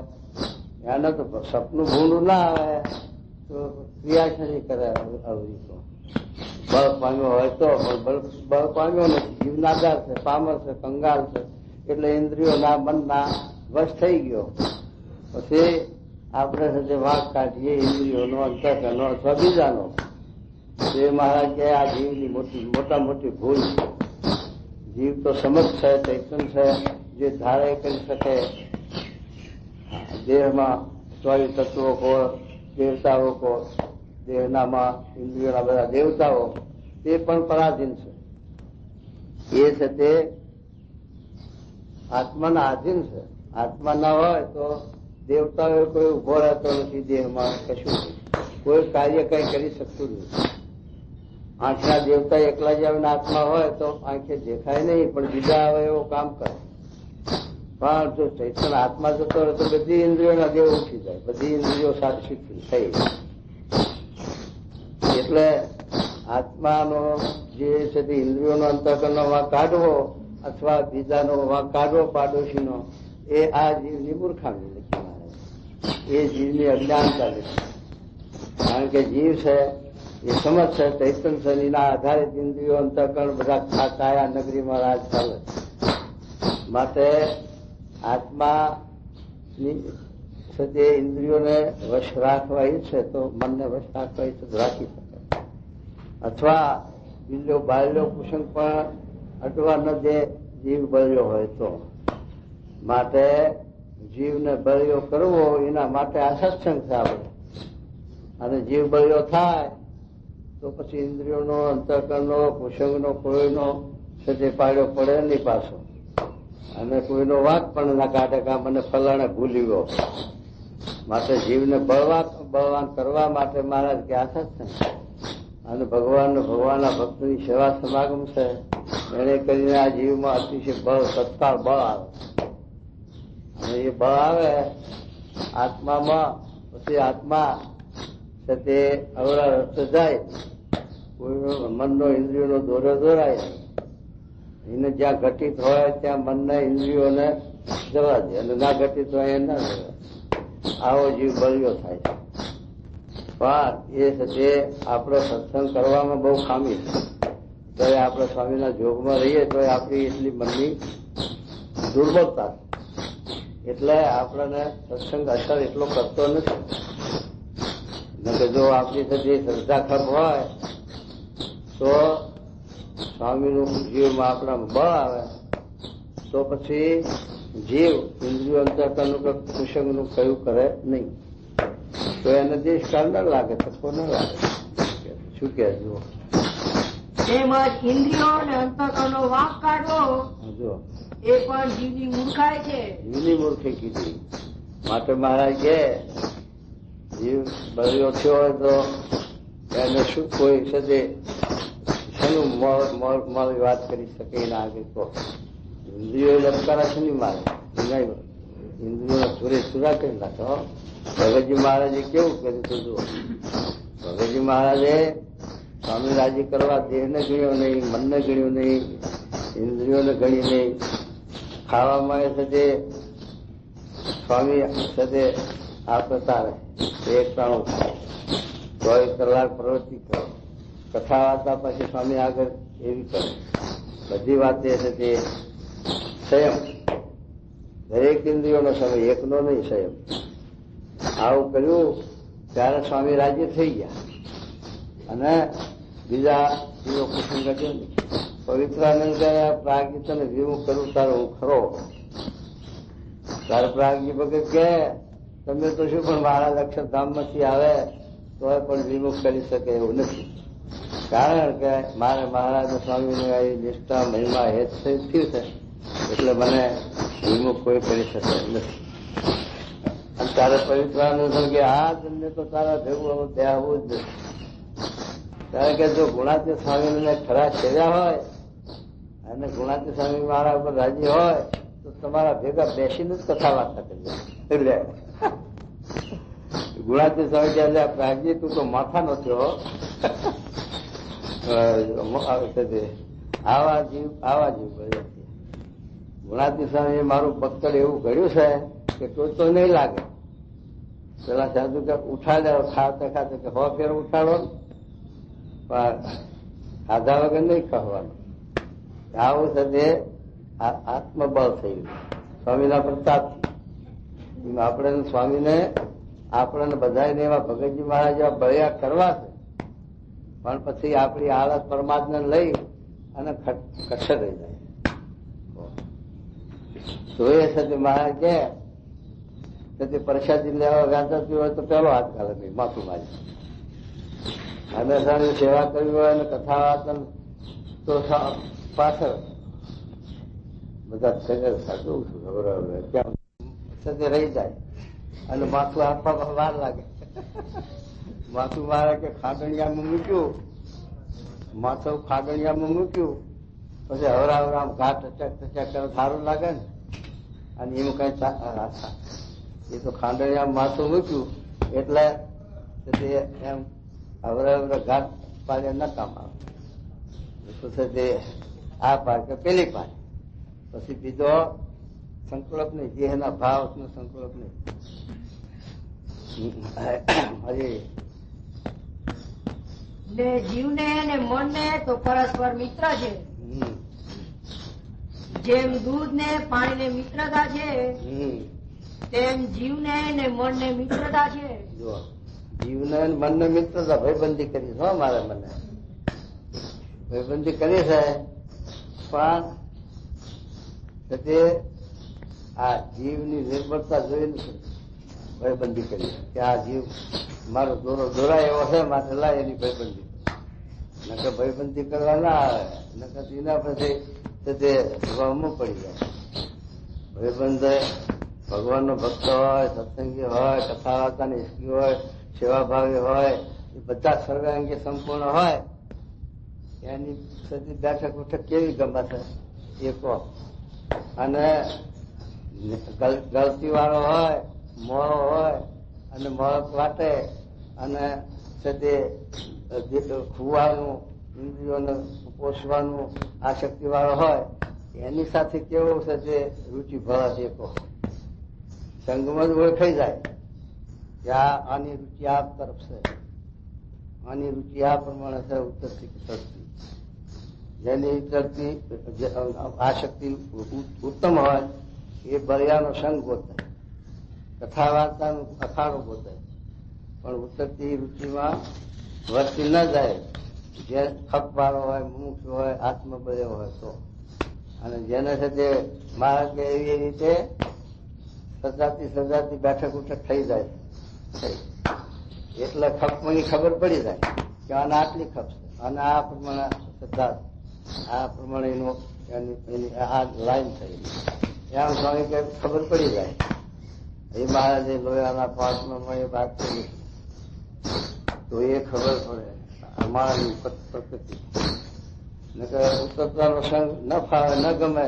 એને તો સપનું ભૂંડું ના આવે તો ક્રિયા છે નહીં કરે. અવરી તો બળ પામ્યો હોય તો, બળ પામ્યો નથી, જીવ નાદાર છે, પામર છે, કંગાળ છે. એટલે ઇન્દ્રિયોના, મનના વશ થઈ ગયો. પછી આપણે સાથે વાંક કાઢીએ ઇન્દ્રિયોનો, અંતઃકરણનો અથવા બીજાનો. એ મહારાજ કે આ જીવની મોટા મોટી ભૂલ છે. જીવ તો સમજ છે, ચૈતન છે, જે ધારે કરી શકે. દેહમાં 24 તત્વો કો, દેવતાઓ કો, દેહનામાં ઇન્દ્રિયોના બધા દેવતાઓ તે પણ પરાધીન છે. એ છે તે આત્માના આધીન છે. આત્મા ના હોય તો દેવતાઓ કોઈ ઉભો રહેતો નથી દેહમાં, કશું કોઈ કાર્ય કઈ કરી શકતું નથી. આંખના દેવતા એકલા જ આવીને આત્મા હોય તો આંખે દેખાય નહીં, પણ બીજા આવે એવો કામ કરે. પણ જો ચૈતન આત્મા જતો રહે તો બધી ઇન્દ્રિયોના દેવ ઉઠી જાય, બધી ઇન્દ્રિયો સાક્ષી થઈ. એટલે આત્માનો જે છે તે ઇન્દ્રિયોનો અંતઃકરણનો વાંક કાઢવો અથવા બીજાનો વાંક કાઢવો પાડોશીનો, એ આ જીવની મૂર્ખામી લખી મારે. એ જીવની અજ્ઞાનતા લખી. કારણ કે જીવ છે એ સમજ છે ચૈતન શરીરના આધારિત ઇન્દ્રિયો અંતઃકરણ બધા કાયા નગરીમાં રાજ ચાલે. માટે આત્માની તે ઇન્દ્રિયોને વશ રાખવા ઈચ્છે તો મનને વશ રાખવા ઈચ્છે તો રાખી શકે, અથવા બીજો બાળ્યો કુસંગ પણ અટવા ન દે જીવ બળ્યો હોય તો. માટે જીવને બળ્યો કરવો એના માટે આ સત્સંગ છે આપણે. અને જીવ બળ્યો થાય તો પછી ઇન્દ્રિયોનો અંતઃકરણનો કુસંગનો કોઈનો છે તે પાડ્યો પડે નહીં પાછો. અને કોઈનો વાંક પણ ના કાઢે કે મને ફલાણે ભૂલી ગયો. માટે જીવને બળવાન કરવા માટે મહારાજ કે આ સત્સંગ અને ભગવાનના ભક્તની સેવા સમાગમ છે. એને કરીને આ જીવમાં અતિશય બળ, તત્કાળ બળ આવે. અને એ બળ આવે આત્મામાં, પછી આત્મા છે તે અવરા રસ્તે જાય. કોઈનો મનનો ઇન્દ્રિયોનો દોરો દોરાય, એને જ્યાં ઘટિત હોય ત્યાં મનના ઇન્દ્રિયોને જવા દે, અને ના ઘટિત હોય એ ના જવા. આવો જીવ બળ્યો થાય છે. પણ એ છે તે આપણે સત્સંગ કરવામાં બહુ ખામી છે. તો આપણે સ્વામીના જોગમાં રહીએ તો આપણી એટલી મનની દુર્બળતા, એટલે આપણને સત્સંગ અસર એટલો કરતો નથી. જો આપણી સાથે શ્રદ્ધા ખપ હોય તો સ્વામીનું જીવમાં આપણામાં બળ આવે તો પછી જીવ ઇન્દ્રિયો અંતઃકરણનું કે કુસંગનું કયું કરે નહીં. તો એને દેશકાળ ન લાગે, તકો ન લાગે. શું કે જુઓ, તેમજ ઇન્દ્રિયો અને અંતઃકરણનો વાંક કાઢવો જો એ પણ જીવની મૂર્ખાઈ છે. જીવની મૂર્ખી કીધી. માટે મહારાજ કે જીવ બળ્યો થયો હોય તો એને શું કોઈ છે તે શેનું મોડી વાત કરી શકે એના આગળ તો ઇન્દ્રિયો લપકારા છે નહીં મારે. ઇન્દ્રિયોના સુરે સુરા કરી નાખો. ભગતજી મહારાજે કેવું કર્યું હતું જુઓ. ભગતજી મહારાજે સ્વામી રાજી કરવા દેહને ગણ્યો નહીં, મનને ગણ્યું નહીં, ઇન્દ્રિયોને ગણી નહીં. ખાવામાં એ સાથે સ્વામી સાથે આપતા રહે, એક ટાણું થાય, 24 કલાક પ્રવૃત્તિ કરો. કથા વાર્તા પછી સ્વામી આગળ એવી કરે. બધી વાત એ છે તે સંયમ, દરેક ઇન્દ્રિયોનો સમય, એકનો નહીં સંયમ. આવું કર્યું ત્યારે સ્વામી રાજી થઈ ગયા. અને બીજા જીવો કુસંગ કર્યો નહીં. પવિત્રાનંદ ગયા પ્રાગજી તને વિમુખ કરું તારો હું ખરો. તારે પ્રાગજી ભગત કે તમે તો શું પણ મારા અક્ષરધામમાંથી આવે તો પણ વિમુખ કરી શકે એવું નથી. કારણ કે મારે મહારાજ સ્વામીની આવી નિષ્ઠા મહિમા હેત થયું છે, એટલે મને વિમુખ કોઈ કરી શકે નથી. અને તારે પવિત્રાનંદ કે આ તમને તો તારા ભેગું દેવું જ નથી. કારણ કે જો ગુણાતી સ્વામીને ખરા સેવ્યા હોય અને ગુણાતી સ્વામી મારા ઉપર રાજી હોય તો તમારા ભેગા બેસીને જ કથા વાર્તા કરી. એટલે ગુણાતી સ્વામી કે પ્રાગજી તું તો માથા નો થયો. આવા જીવ બળ્યો. ગુણાતી સ્વામી મારું પક્કડ એવું ઘડ્યું છે કે કોઈ તો નહીં લાગે. પેલા સાધુ કે ઉઠાડે ખાતા ખાતા કે 100 ફેર ઉઠાડો, પણ ખાધા વગર નહીં કહેવાનું. આવું છે તે આત્મબળ થયું સ્વામીના પ્રતાપથી. આપણે સ્વામીને આપણને બધાને એવા ભગતજી મહારાજ જેવા બળિયા કરવા છે, પણ પછી આપણી હાલત પરમાત્માને લઈ અને કચ્છર રહી જાય. તો એ છે તે મહારાજ કે તે પ્રસાદી લેવા ગાંધતી હોય તો પેલો હાથ ગાલે નહીં, માથું મારી. હંમેશાની સેવા કરવી હોય અને કથા વાર્તા તો પાછળ બધા જોઉં છું બરાબર ક્યાં સદે રહી જાય અને માથું આપવા વાર લાગે. માથું મારે કે ખાગણિયામાં મૂક્યું, માથું ખાગણિયામાં મૂક્યું, પછી હવરામ ઘાટ ટચક કરે સારું લાગે ને. અને એનું કઈ એ તો ખાંડણિયા માથું મૂક્યું એટલે એમ હવરા ઘાટ પાડે ન કામ આવે. શું છે તે આ પાડ કે પેલી પાડ, પછી બીજો સંકલ્પ નહીં, દેહના ભાવનો સંકલ્પ નહીં. હજી જીવને અને મનને તો પરસ્પર મિત્ર છે. જેમ દૂધ ને પાણી ને મિત્રતા છે તેમ જીવને ને મનને મિત્રતા છે. જો જીવને મનને મિત્રતા ભાઈબંધી કરી છે. મારે મને ભાઈબંધી કરી છે, પણ તે આ જીવની નિર્ભરતા જોઈને ભાઈબંધી કરી કે આ જીવ મારો દોરાય એવો છે, માટે લાય એની ભાઈબંધી. નકર ભાઈબંધી કરવા ના આવે, નકર એના પછી તે ભગવાનમાં પડી જાય. ભાઈબંધ ભગવાનનો ભક્ત હોય, સત્સંગી હોય, કથા વાર્તાની ઈચ્છી હોય, સેવાભાવી હોય, એ બધા સર્વાંગી સંપૂર્ણ હોય, એની સદી બેઠક ઉઠક કેવી ગમે છે એ કહો. અને ગળતી વાળો હોય, મોળો હોય અને મોળક વાટે અને ખુવાનું, ઇન્દ્રિયોને પોષવાનું આસક્તિ વાળો હોય, એની સાથે કેવું છે તે રૂચિ ભળે છે. કહો સંગમાં જ ઓળખાઈ જાય કે આની રૂચિ આ તરફ છે, આની રૂચિ આ પ્રમાણે છે, ઉત્તરથી ઉતરતી. જેની ઉતરતી આસક્તિ ઉત્તમ હોય એ બળિયાનો સંગ ગોતે, કથા વાર્તાનું અખાડો ગોતે, પણ ઉતરતી રૂચિમાં વર્તી ન જાય. જે ખપવાળો હોય, મુમુક્ષુ હોય, આત્મબળ્યો હોય તો. અને જેને છે તે મહારાજ એવી રીતે સજાતી બેઠક ઉઠક થઈ જાય, એટલે ખપની ખબર પડી જાય કે આને આટલી ખપ છે, અને આ પ્રમાણે શ્રદ્ધા, આ પ્રમાણે એની આ લાઈન થઈ એમ સ્વામી કે ખબર પડી જાય. એ મહારાજે લોયાના પાઠમાં એ વાત કરી તો એ ખબર પડે અમારાની પ્રકૃતિ. ઉતરતાનો સંગ ન ફાવે, ન ગમે.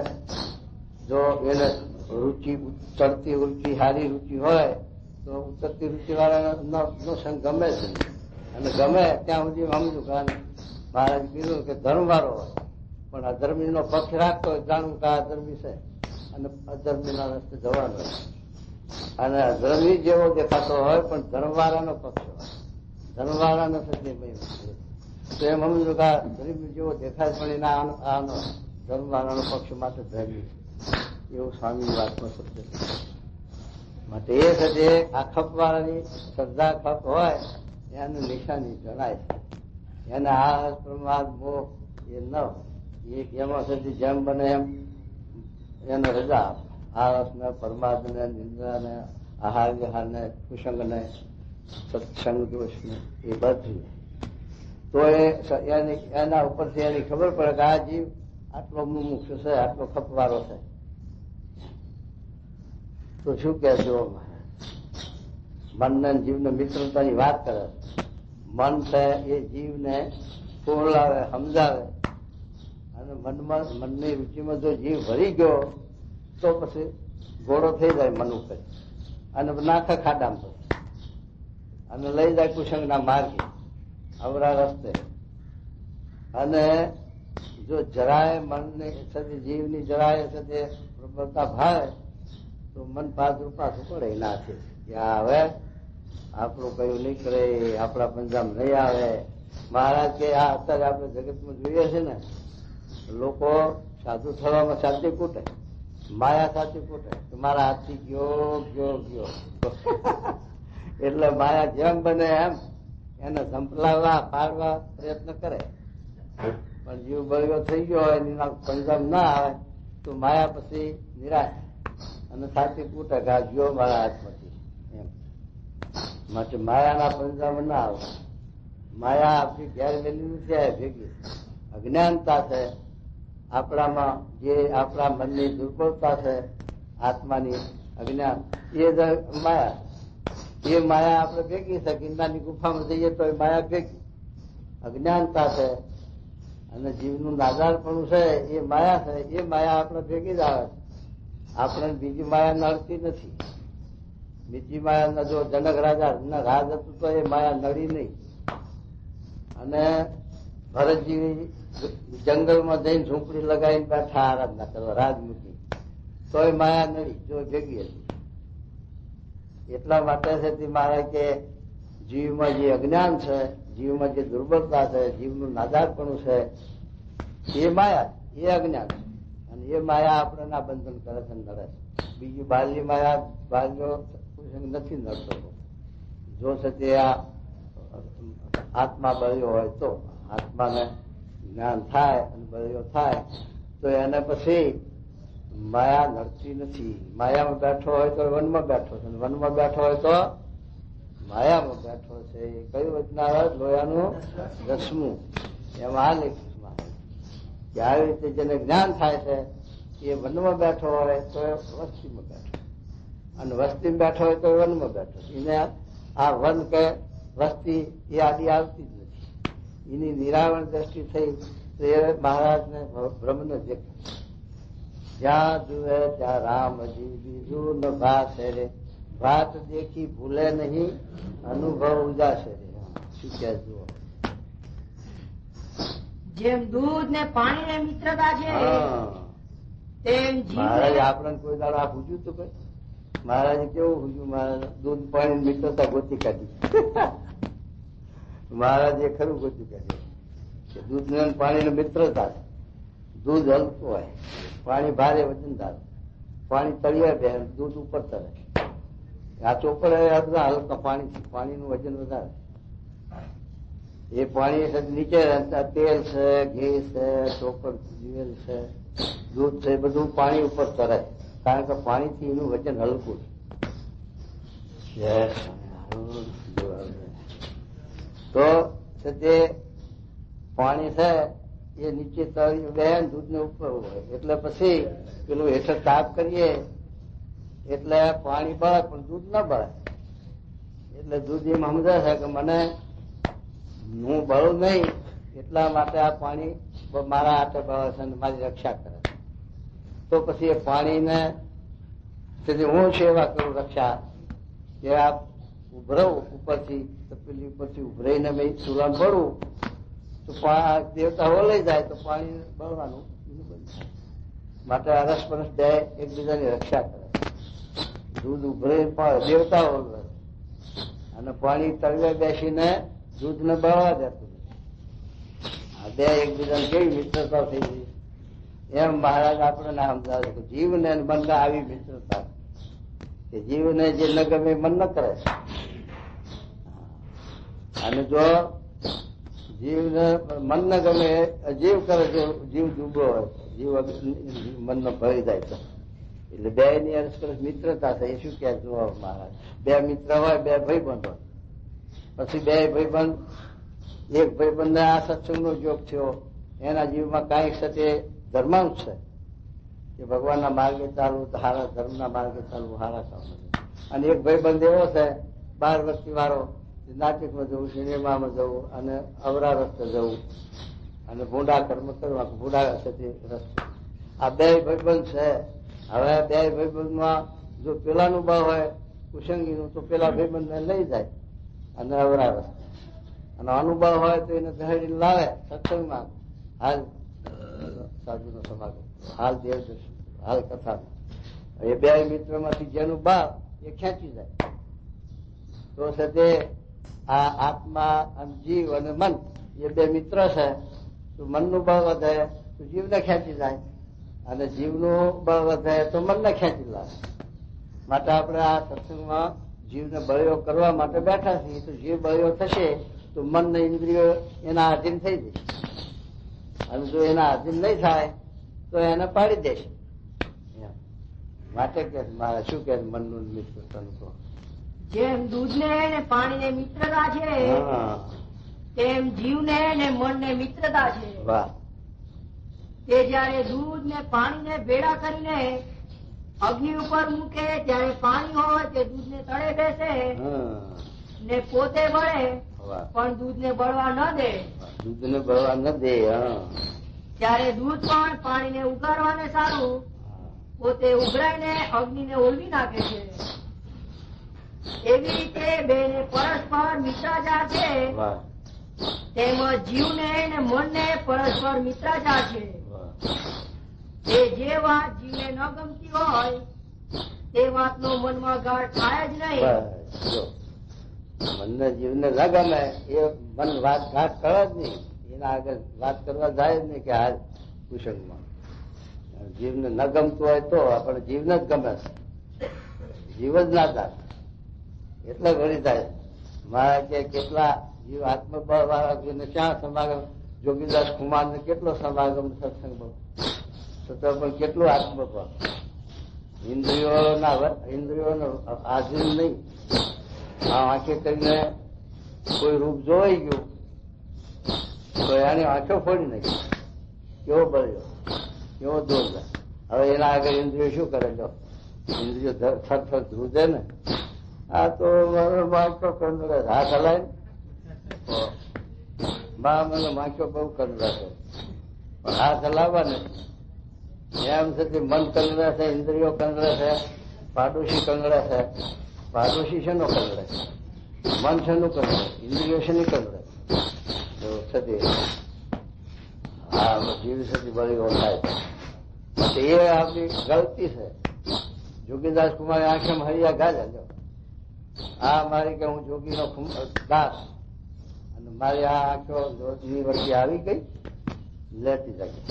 જો એને રૂચિ ચડતી રૂચિ, સારી રૂચિ હોય તો ઉતરતી રૂચિ વાળાનો સંગ ગમે છે. અને ગમે ત્યાં સુધી સમજુ કે મહારાજ કીધું કે ધર્મ વાળો હોય પણ અધર્મી નો પક્ષ રાખતો હોય, જાણવું કે આ અધર્મી છે અને અધર્મી ના રસ્તે જવાનો હોય. અને અધર્મી જેવો દેખાતો હોય પણ ધર્મવાળાનો પક્ષ હોય, ધર્મવાળાનો સત્યમય તો એમ સમજો કે આ ધર્મી જેવો દેખાય પણ એના આનો ધર્મવાળાનો પક્ષ માટે ધર્મી છે, એવું સ્વામીની વાતમાં સત્ય. માટે એ છે આ ખપવાળાની શ્રદ્ધા ખપ હોય એનું નિશાની જણાય છે. એને આ પ્રમાદ મોહ એ ન એમાં સુધી જેમ બને એમ એને રજા આળસ ને, પરમાદ ને, નિંદ્રા ને, આહાર વિહાર ને, કુસંગ ને, સત્સંગ દોષ ને, એ બધી તો એના ઉપરથી એની ખબર પડે કે આ જીવ આટલો મુમુક્ષુ છે, આટલો ખપવાળો છે. તો શું કે જો મનને જીવને મિત્રતાની વાત કરે. મન છે એ જીવને પોલાવે, સમજાવે. અને મનની રૂચિમાં જો જીવ ભરી ગયો તો પછી ઘોડો થઈ જાય મન ઉપર અને નાખે ખાડામાં પછી અને લઈ જાય કુસંગના માર્ગે, અવરા રસ્તે. અને જો જરાય મનને જીવની જરાય છે પ્રબળતા ભાવે તો મન પાદરૂપા પડે નાથી કે હવે આપણું કયું નીકળે, આપણા પંજાબ નહીં આવે. મહારાજ કે આ અત્યારે આપણે જગતમાં જોઈએ છે ને, લોકો સાધુ થવામાં સાચી કૂટે, માયા સાચી કૂટે કે મારા હાથથી ગયો એટલે માયા જેમ બને એમ એને સંપલાવવા, પાડવા પ્રયત્ન કરે. પણ જીવ બળ્યો થઈ ગયો હોય, એના પંજાબ ના આવે તો માયા પછી નિરાશ અને સાચી કૂટે કે આ ગયો મારા હાથમાંથી એમ. માટે માયાના પંજાબ ના આવે. માયા આપણી ઘેર વેલી નથી આવે ભેગી, અજ્ઞાનતા છે આપણામાં જે આપણા મનની દુર્બળતા છે, આત્માની અજ્ઞાન, એ માયા. એ માયા આપણે ભેગી છે. ગિરનારની ગુફામાં જઈએ તો એ માયા ભેગી અજ્ઞાનતા છે. અને જીવનું નાદારપણું છે એ માયા છે. એ માયા આપણે ભેગી જ આવે. આપણે બીજી માયા નડતી નથી. બીજી માયા જો જનક રાજા રાજ હતું તો એ માયા નડી નહીં. અને ભરતજી જંગલમાં જઈને ઝૂંપડી લગાવીને બેઠા આરાધના કરવા રાજમુખી, તો એ માયા નડી જો ભેગી હતી. એટલા માટે છે તે માયા કે જીવમાં જે અજ્ઞાન છે, જીવમાં જે દુર્બળતા છે, જીવનું નાદારપણું છે, એ માયા, એ અજ્ઞાન છે. અને એ માયા આપણે ના બંધન કરે છે, નડે છે. બીજી બહારની માયા બહારનો નથી નડતો. જો છે તે આ આત્મા બળ્યો હોય તો, આત્માને જ્ઞાન થાય અને બળ્યો થાય તો એને પછી માયા નડતી નથી. માયામાં બેઠો હોય તો વનમાં બેઠો છે, વનમાં બેઠો હોય તો માયામાં બેઠો છે. એ કયું વચન આવે? લોયાનું દસમું. એમાં આ લેખમાં કે આવી રીતે જેને જ્ઞાન થાય છે એ વનમાં બેઠો હોય તો વસ્તીમાં બેઠો, અને વસ્તીમાં બેઠો હોય તો વનમાં બેઠો. એને આ વન કે વસ્તી એ આડી આવતી જ નથી. એની નિરાવરણ દ્રષ્ટિ થઈ તો એ મહારાજને બ્રહ્મને દેખાય. જ્યાં જુએ ત્યાં રામજી, બીજું ન ભાષે રે. વાત દેખી ભૂલે નહીં, અનુભવ ઉજાશે રે. શું કે જુઓ, જેમ દૂધ ને પાણી ને મિત્રતા છે તેમ મહારાજ આપણને કોઈ દાડો આ પૂછ્યું તો કઈ? મહારાજે કેવું પૂછ્યું? મહારાજ દૂધ પાણી મિત્રતા ગોતી કાઢી. મહારાજે ખરું ગોતી કાઢ્યું કે દૂધ ને પાણી ની મિત્રતા છે. દૂધ હલકું હોય, પાણી ભારે વજનદાર. પાણી તળિયા બે, દૂધ ઉપર તરે. આ ચોપડ હલકા પાણી, પાણીનું વજન વધારે. એ પાણી નીચે તેલ છે, ઘી છે, ચોપડ જીવેલ છે, દૂધ છે, બધું પાણી ઉપર તરે. કારણ કે પાણીથી એનું વજન હલકું છે. તો તે પાણી છે એ નીચે તળિયું બે, દૂધ ને ઉપર હોય. એટલે પછી પેલું હેઠળ તાપ કરીએ એટલે પાણી બળે પણ દૂધ ના બળે. એટલે દૂધ એમ સમજે છે કે મને હું બળું નહીં, એટલા માટે આ પાણી મારા હાથે બળે છે અને મારી રક્ષા કરે છે. તો પછી એ પાણીને હું સેવા કરું, રક્ષા કે આ ઉભરાવું ઉપરથી, તપેલી ઉપરથી ઉભરાઈને મેં ચૂલામાં ભરું તો દેવતા લઈ જાય તો પાણી બળવાનું બંધ થાય. માટે અરસપરસ બે એકબીજાની રક્ષા કરે. દૂધ ઉભરે દેવતાઓ અને પાણી તળવે બેસીને દૂધને બળવા દેતું નથી. આ બે એકબીજાને કેવી મિત્રતા થઈ ગઈ એમ મહારાજ આપણે ના સમજાવે કે જીવને મનને આવી મિત્રતા કે જીવને જે ન ગમે મન ન કરે. અને જો જીવને મન ન ગમે અજીવ કરે છે, જીવ ડૂબો હોય, જીવ મનનો ભરી જાય તો. એટલે બે ની અરસપરસ મિત્રતા છે. એ શું કે જુઓ મહારાજ, બે મિત્ર હોય, બે ભાઈબંધ હોય. પછી બે ભાઈબંધ, એક ભાઈબંધ ને આ સત્સંગનો જોગ થયો, એના જીવમાં કાંઈક સાથે ધર્માંશ છે કે ભગવાનના માર્ગે ચાલવું તો સારા, ધર્મના માર્ગે ચાલવું સારા કામ. અને એક ભાઈબંધ એવો છે 12 વર્ષથી વાળો, નાટકમાં જવું, સિનેમામાં જવું અને અવરા રસ્તે જવું અને ભૂંડા કર્મ કરવા, ભૂંડા રસ્તે. આ બે ભાઈબંધ છે. હવે બે ભાઈબંધમાં જો પેલાનું બળ હોય કુસંગીનું તો પેલા ભાઈબંધને લઈ જાય અને અવરા રસ્તે, અને અનુભવ હોય તો એને ધડી લાવે સત્સંગમાં. હાલ સાધુનો સમાગમ, હાલ દેવદર્શન, હાલ કથા. એ બે મિત્રમાંથી જેનું બાપ એ ખેંચી જાય તો છે તે આ આત્મા અને જીવ અને મન એ બે મિત્ર છે. તો મનનું બળ વધે તો જીવને ખેંચી જાય, અને જીવનું બળ વધે તો મનને ખેંચી લાવે. માટે આપણે આ સત્સંગમાં જીવને બળ્યો કરવા માટે બેઠા છીએ. તો જીવ બળ્યો થશે તો મન ને ઇન્દ્રિયો એના આધીન થઈ જશે, અને જો એના આધીન નહીં થાય તો એને પાડી દેશે. માટે કે મારે શું કે મનનું મિત્ર તનકો જેમ દૂધ ને પાણી ને મિત્રતા છે તેમ જીવ ને મન ને મિત્રતા છે. વાહ! તે જયારે દૂધ ને પાણીને ભેળા કરીને અગ્નિ ઉપર મૂકે ત્યારે પાણી હોય તે દૂધ ને તળે બેસે ને પોતે બળે પણ દૂધ ને બળવા ન દે. દૂધ ને બળવા ન દે. ત્યારે દૂધ પણ પાણીને ઉગારવાને સારું પોતે ઉઘરાઈને અગ્નિને ઓલવી નાખે છે. એવી રીતે બેને પરસ્પર મિત્રાચાર છે તેમજ જીવને ને મનને પરસ્પર મિત્રાચાર છે. એ જે વાત જીવને ન ગમતી હોય તે વાતનો મનમાં ગાઢ થાય જ નહીં. મનને જીવને ન ગમે એ મન વાત ગાઢ કરે જ નહીં. એના આગળ વાત કરવા જાય જ નહીં કે આ કુશળમાં જીવને ન ગમતું હોય તો આપણે જીવને જ ગમે જીવ જ ના થાય એટલે ઘડી થાય. મારા કે કેટલા જીવ આત્મબળ વાળા જીવને ક્યાં સમાગમ જોગીદાસ કુમાર ને કેટલો સમાગમ સત્સંગમાં છતાં પણ કેટલું આત્મબળ ઇન્દ્રિયોનો આધીન નહીં. આ આંખે કરીને કોઈ રૂપ જોવાઈ ગયું તો એની આંખો ફોડી નાખી. કેવો બળ્યો કેવો જોરદાર. હવે એના આગળ ઇન્દ્રિયો શું કરે? જો ઇન્દ્રિયો થર ધ્રુજે ને. આ તો મારો કંદડે હાથ હલાય મને માખ્યો બહુ કંદડા છે પણ હાથ હલાવવા ને એમ છે મન કંગડા છે, ઇન્દ્રિયો કંગડા છે, પાડોશી કંગડા છે. પાડોશી શેનો કંગડે? મન શેનું કંગડે? ઇન્દ્રિયો શેની કંગડે? જીવ સતી બળી ઓળખાય છે. એ આપણી ગલતી છે. જોગીદાસ કુમાર આંખે હરિયા ગાજા. આ મારી કે હું જોગીનો દાસ અને મારી આ આંખો જોગીની વચ્ચે આવી ગઈ લેતી જાય.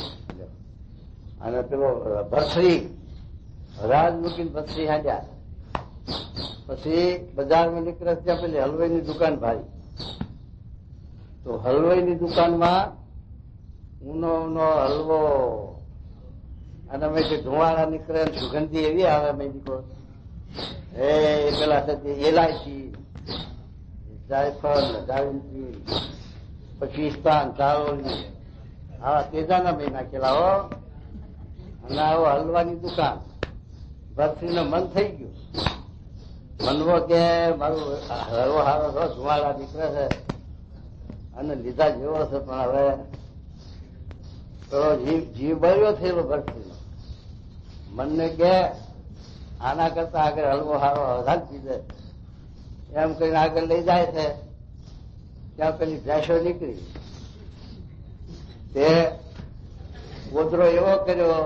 અને પેલો ભરસરી રાજ મૂકીને ભરસરી હાંડ્યા. પછી બજારમાં નીકળે ત્યાં પેલી હલવાઈની દુકાન ભાઈ. તો હલવાઈની દુકાનમાં ઊનો હલવો અને મેં જે ધુવાળા નીકળે સુગંધી એવી આવે મેં દીકરો એ પેલા એલાયચી, જાયફળ, જાવિત્રી, પછી ઇસ્તાન, ચારોલી આવા તેજાના મેં નાખેલા હો. અને આવો હલવાની દુકાન ભરસીને મન થઈ ગયું. મનવો કે મારું હલવો હારો છો ધુવાળા નીકળે છે અને લીધા જેવો છે પણ હવે પેલો જીવ બળ્યો થયેલો ભરસીનો. મનને કે આના કરતા આગળ હલવો હારો હજાર પીધે એમ કરીને આગળ લઈ જાય છે. ત્યાં પેલી ભેંસો નીકળી તે પોદરો એવો કર્યો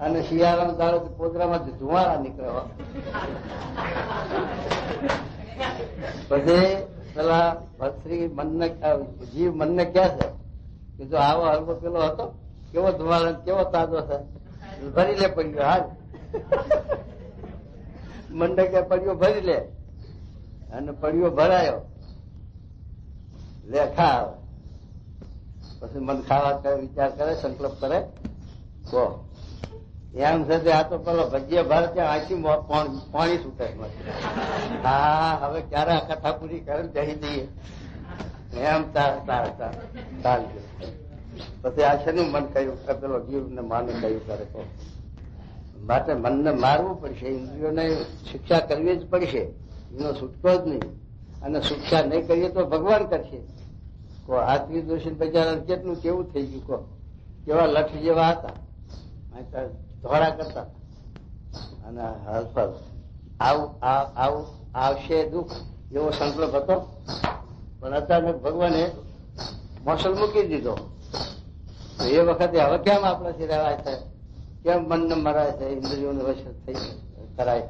અને શિયાળાનો દાડો પોદરામાંથી ધુવાળા નીકળ્યો. પછી પેલા ભત્રી મનને જીવ મનને કહે છે કે જો આવો હલવો પેલો હતો કેવો ધુવાળા કેવો તાજો છે ભરી લે પડ્યો હાલ. મંડે કે પડ્યો ભરી લે અને પડ્યો ભરાયો લે ખા. પછી મન ખાવા વિચાર કરે સંકલ્પ કરે કહો એમ છે આ તો પેલો ભજીયા ભર ત્યાં આખી પાણી છૂટે. હા હવે ક્યારે આ કથા પૂરી કરે જઈ દઈએ એમ ચાલ. પછી આ શેનું મન કહ્યું પેલો જીવ ને માને કહ્યું કરે કહો માટે મનને મારવું પડશે. ઇન્દ્રિયોને શિક્ષા કરવી જ પડશે. એનો છૂટકો જ નહીં. અને શિક્ષા નહીં કરીએ તો ભગવાન કરશે. કહો આત્મી દોષી બજાર કેટલું કેવું થઈ ગયું કહો. કેવા લઠ જેવા હતા ધોળા કરતા અને હસફળ આવું આવશે દુઃખ એવો સંકલ્પ હતો. પણ અચાનક ભગવાને મોસલ મૂકી દીધો. એ વખતે હવે કેમ આપણાથી રહેવાય છે? કેમ મનને મરાય છે? ઇન્દ્રિયોને વશ થઈ કરાય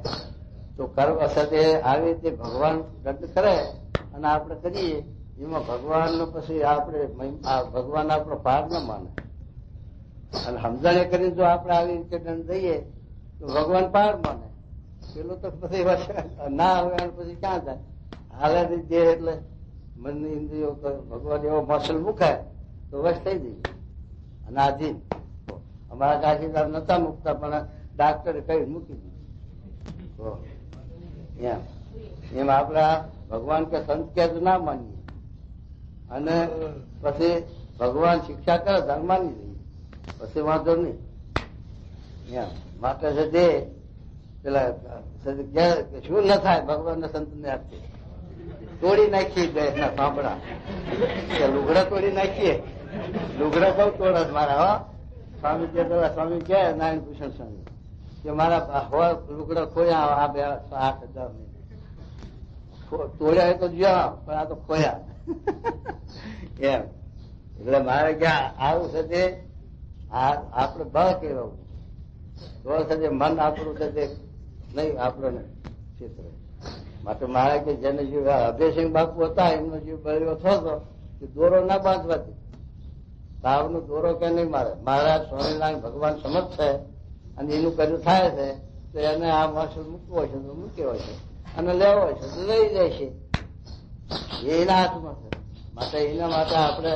તો કર્મ અસતે આવી રીતે ભગવાન દંડ કરે અને આપણે કરીએ એમાં ભગવાનનો પછી આપણે ભગવાન આપણો પાર ન માને. અને સમજણે કરીને જો આપણે આવી રીતે દંડ દઈએ તો ભગવાન પાર માને. પેલો તો પછી ના આવે પછી ક્યાં જાય? હાલે દે એટલે મનની ઇન્દ્રિયો ભગવાન એવો મોસલ મુકાય તો વશ થઈ જઈએ અને આધીન. અમારા કાશીદાર નતા મૂકતા પણ ડાક્ટરે કઈ મૂકી દીધું. એમ આપડા ભગવાન કે સંત કે ના માનીએ અને પછી ભગવાન શિક્ષા કરે ધર્માની રહીએ. પછી વાંધો નહીં. માટે છે તે પેલા શું ન થાય ભગવાનના સંતને આપતી તોડી નાખી દેશના સાંભળા કે લુગડા તોડી નાખીએ. લુગડા બહુ તોડે મારા. હો સ્વામી કે સ્વામી કે નારાયણ ભૂષણ સ્વામી કે મારા લુગડા ખોયા આ 8,000 તોડ્યા તો જ્યાં પણ આ તો ખોયા એમ. એટલે મારે ક્યાં આવું છે તે આપણે બળ કેળવવું તો છે તે મન આપણું છે તે નહીં આપણને ક્ષેત્ર. માટે મારે કે જેને જીવ અભયસિંહ બાપુ હતા એમનો જીવ બળ્યો થતો કે દોરો ના બાંધવાથી તાવનો દોરો કે નહીં મારે. મહારાજ સ્વામિનારાયણ ભગવાન સમજ છે અને એનું કર્યું થાય છે તો એને આ માસુલ મૂકવો હોય છે તો મૂક્યો હોય છે અને લેવો હોય છે તો લઈ જાય છે. એના હાથમાં છે. માટે એના માટે આપણે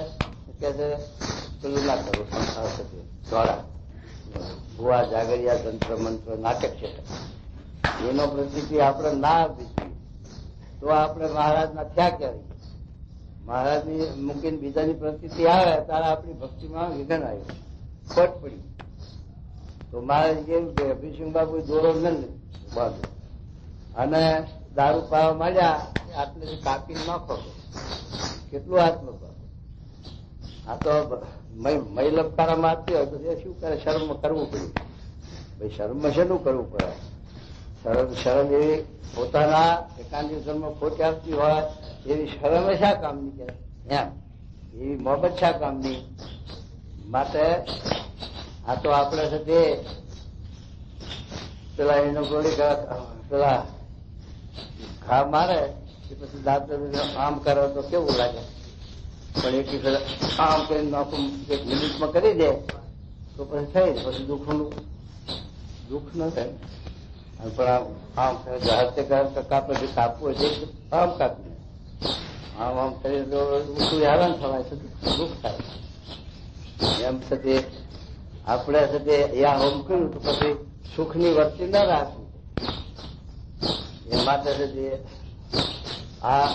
કે છે પેલું ના કરવું સંસાર થતી દ્વારા ભુવા જાગરિયા તંત્ર મંત્ર નાટક છે એનો પ્રતિક્રિ આપણે ના આપી તો આપણે મહારાજના થયા કહેવાય. મહારાજની મૂકીને બીજાની પ્રતિક્રિ આવે ત્યારે આપણી ભક્તિમાં વિઘન આવ્યું ખોટ પડી. તો મહારાજ કેવું કે અભિસિંહ બાબુ દોરો ન બાંધો અને દારૂ પાવા માંડ્યા આટલેથી કાપીને નાખો. કેટલું આત્મ આ તો મય લપકારામાં આપતી હોય તો એ શું કરે શરમ કરવું પડ્યું. ભાઈ શરમમાં શેનું કરવું પડે? શરમ એવી પોતાના એકાંતિક ધર્મ ખોટ આપતી હોય એવી શરમ શા કામની કે એમ એવી મોહબત શા કામની? માટે આ તો આપણે છે તે પેલા એનો ગોળી પેલા ઘા મારે પછી દાંત આમ કરે તો કેવું લાગે? પણ એક આમ કરીને નાખું 1 મિનિટમાં કરી દે તો પછી થઈ પછી દુઃખ ન થાય. પણ આમ હાથે કાપે કાપવું હોય આમ કાપી આમ કરીને તો શું હેરાન થવાય છે દુઃખ થાય. એમ છે આપણે છે તે યા હોમ કર્યું તો પછી સુખની વર્તી ન રાખવું. એ માટે છે તે આ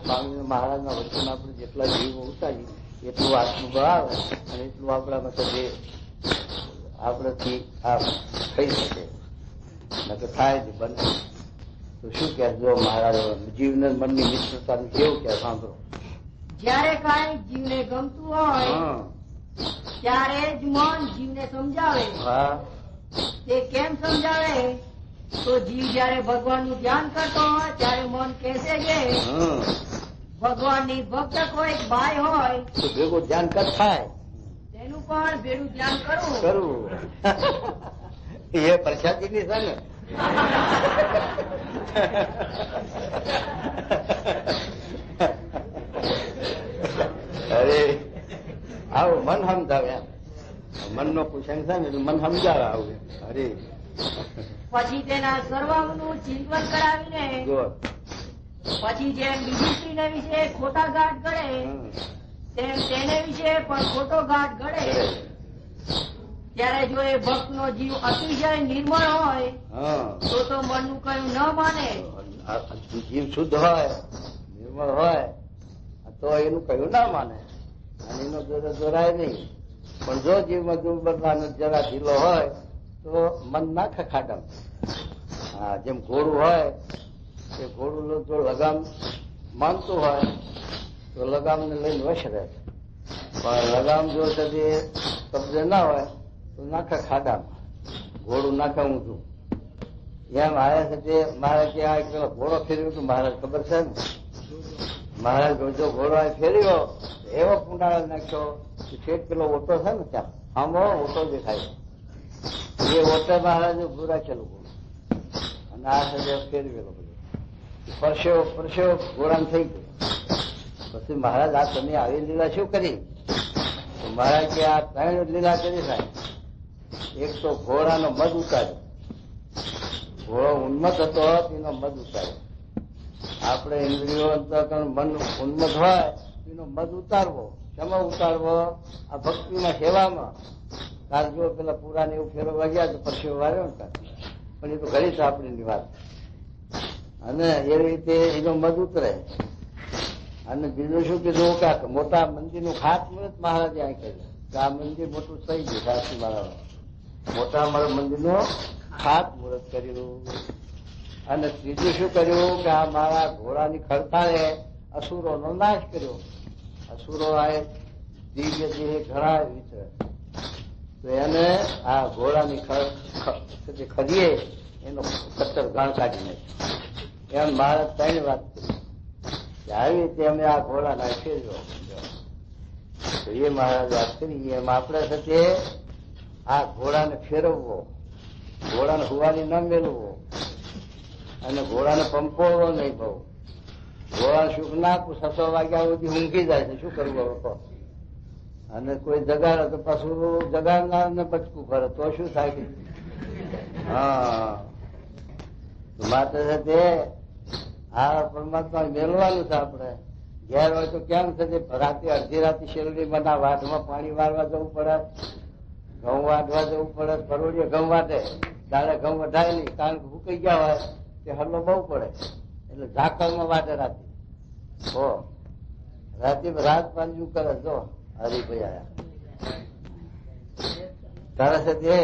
સ્વામી મહારાજના વચન આપણે જેટલા જીવ ઉતારીએ એટલું આત્મબળ આવે અને એટલું આપણા મતલબ આપણાથી આ થઈ શકે નકર થાય જ બને. તો શું કે જો મહારાજ જીવને મનની મિત્રતાનું કેવું કે સાંભળો. જયારે કઈ જીવને ગમતું હોય ત્યારે જ મન જીવને સમજાવે. હા તે કેમ સમજાવે? તો જીવ જયારે ભગવાનનું ધ્યાન કરતો હોય ત્યારે મન કહેશે કે ભગવાનની ભક્ત કોઈ બાય હોય તો ભેગું ધ્યાન કર થાય તેનું પણ ભેગું ધ્યાન કરવું એ પ્રસાદીની છે ને. અરે આવું મન સમજાવે મનનો કુસંગ છે ને મન સમજાવે આવું. અરે પછી તેના સર્વનું ચિંતન કરાવીને પછી જેમ બીજી સ્ત્રીને વિશે ખોટા ગાંઠ ગળે તેમ તેને વિશે પણ ખોટો ગાંઠ ગળે. ત્યારે જો એ ભક્ત નો જીવ અતિશય નિર્મળ હોય તો મનનું કયું ન માને. જીવ શુદ્ધ હોય નિર્મળ હોય તો એનું કયું ના માને અને એનો દોરાય નહીં. પણ જો જીવમાં દુર્બળતાનો જરા ઢીલો હોય તો મન ના ખખાડમ. હા જેમ ઘોડું હોય એ ઘોડું જો લગામ માનતું હોય તો લગામને લઈને વશ રહે. પણ લગામ જો કદી કબજે ના હોય તો નાખા ખાડામાં ઘોડું નાખા ઊંધું. એમ આવ્યા છે તે મારે ત્યાં પેલો ઘોડો ફેરવ્યો તો મહારાજ ખબર છે ને. મહારાજ જો ઘોડો ફેર્યો એવો કુંડાળા નાખ્યો કે છેક પેલો ઓટો છે ને ત્યાં આમ ઓટો દેખાય એ ઓટો મહારાજ પૂરા ચાલુ અને આ સજા ફેરવેલો બધું પરસેવો ઘોડાને થઈ ગયો. પછી મહારાજ આ તમે આવી લીલા શું કરી? મહારાજ કે આ 3 લીલા કરી થાય. એક તો ઘોડાનો મધ ઉતાર્યો. ઘોડો ઉન્મત હતો એનો મધ ઉતાર્યો. આપણે ઇન્દ્રિયો અંતઃકરણ મન ઉન્મત હોય એનો મધ ઉતારવો. શેમાં ઉતારવો? આ ભક્તિમાં સેવામાં. કારણ જો પેલા પુરાને એવું ફેરવવા ગયા તો પરસેવો વાર્યો ને પણ એ તો ઘણી આપણીની વાત. અને એવી રીતે એનો મધ ઉતરે. અને બીજું શું કીધું કે મોટા મંદિરનું ખાતમુહૂર્ત મહારાજે અહીં કર્યું. કે આ મંદિર મોટું થઈ ગયું સાસુ મારા મોટા અમારા મંદિરનું ખાત મુહૂર્ત કર્યું. અને ત્રીજું શું કર્યું કે આ મારા ઘોડાની ખડતાળે અસુરોનો નાશ કર્યો. અસુરો આ દિવ્ય દેહ ઘણા વિચરે તો એને આ ઘોડાની ખરીએ એનો કચ્ચર ગાણ કાઢી નાખ્યો. એમ મારે 3 વાત કરી કે આવી રીતે અમે આ ઘોડા નાખેલો. તો એ મહારાજ વાત કરી એમ આપણે સાથે આ ઘોડાને ફેરવવો, ઘોડાને હુવાની ન મેળવવો અને ઘોડાને પંપોળવો નહીં. બહુ ઘોડા સુખ નાખવું 6 વાગ્યા સુધી ઊંઘી જાય છે. શું કરવું હવે? અને કોઈ જગાડે તો પાછું જગાડનાર ને બચકું કરે તો શું થાય? હા, માટે છે આ પરમાત્મા મેળવાનું છે. આપણે ઘેર હોય તો કેમ છે રાતે અડધી રાતે શેરડીમાં ના વાટમાં પાણી વાળવા જવું પડે, ઘઉં વાટવા જવું પડે. પરોડીએ ઘઉં વાટે દાડે ઘઉં વઢાય નહીં, કારણ કે ભૂકાઈ ગયા હોય તે હલ્લો બહુ પડે એટલે ઝાકળમાં વાટે રાતે. હો રાતે રાત પાંજુ કરે. જો હરિભાઈ આયા તારા સાથે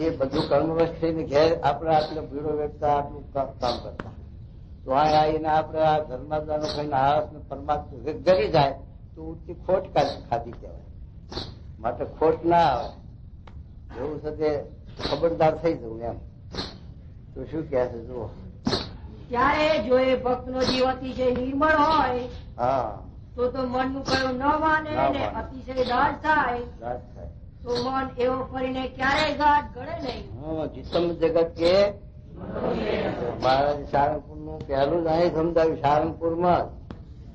એ બધું કર્મવશ થઈને ઘેર આપણે આટલો ભીડો વેચતા આટલું કામ કરતા તો આવીને આપણે આ ધર્માદાનો ખાઈને આળસ ને પરમાત્મા ગરી જાય તો ઊંચી ખોટ ખાધી કહેવાય. માટે ખોટ ના આવે એવું છે તે ખબરદાર થઈ જવું એમ. તો શું કહે છે જુઓ. ત્યારે જો એ ભક્ત નો જીવ અતિશય નિર્મળ હોય હા તો મનનું કયું ન માને ને અતિશય દાસ થાય તો મન એવો ફરીને ક્યારેય ગાઢ ગળે નહીં. જીતમ જગત કે મહારાજ સારંગપુર નું પહેલું જ અહીં સમજાવ્યું. સારંગપુર માં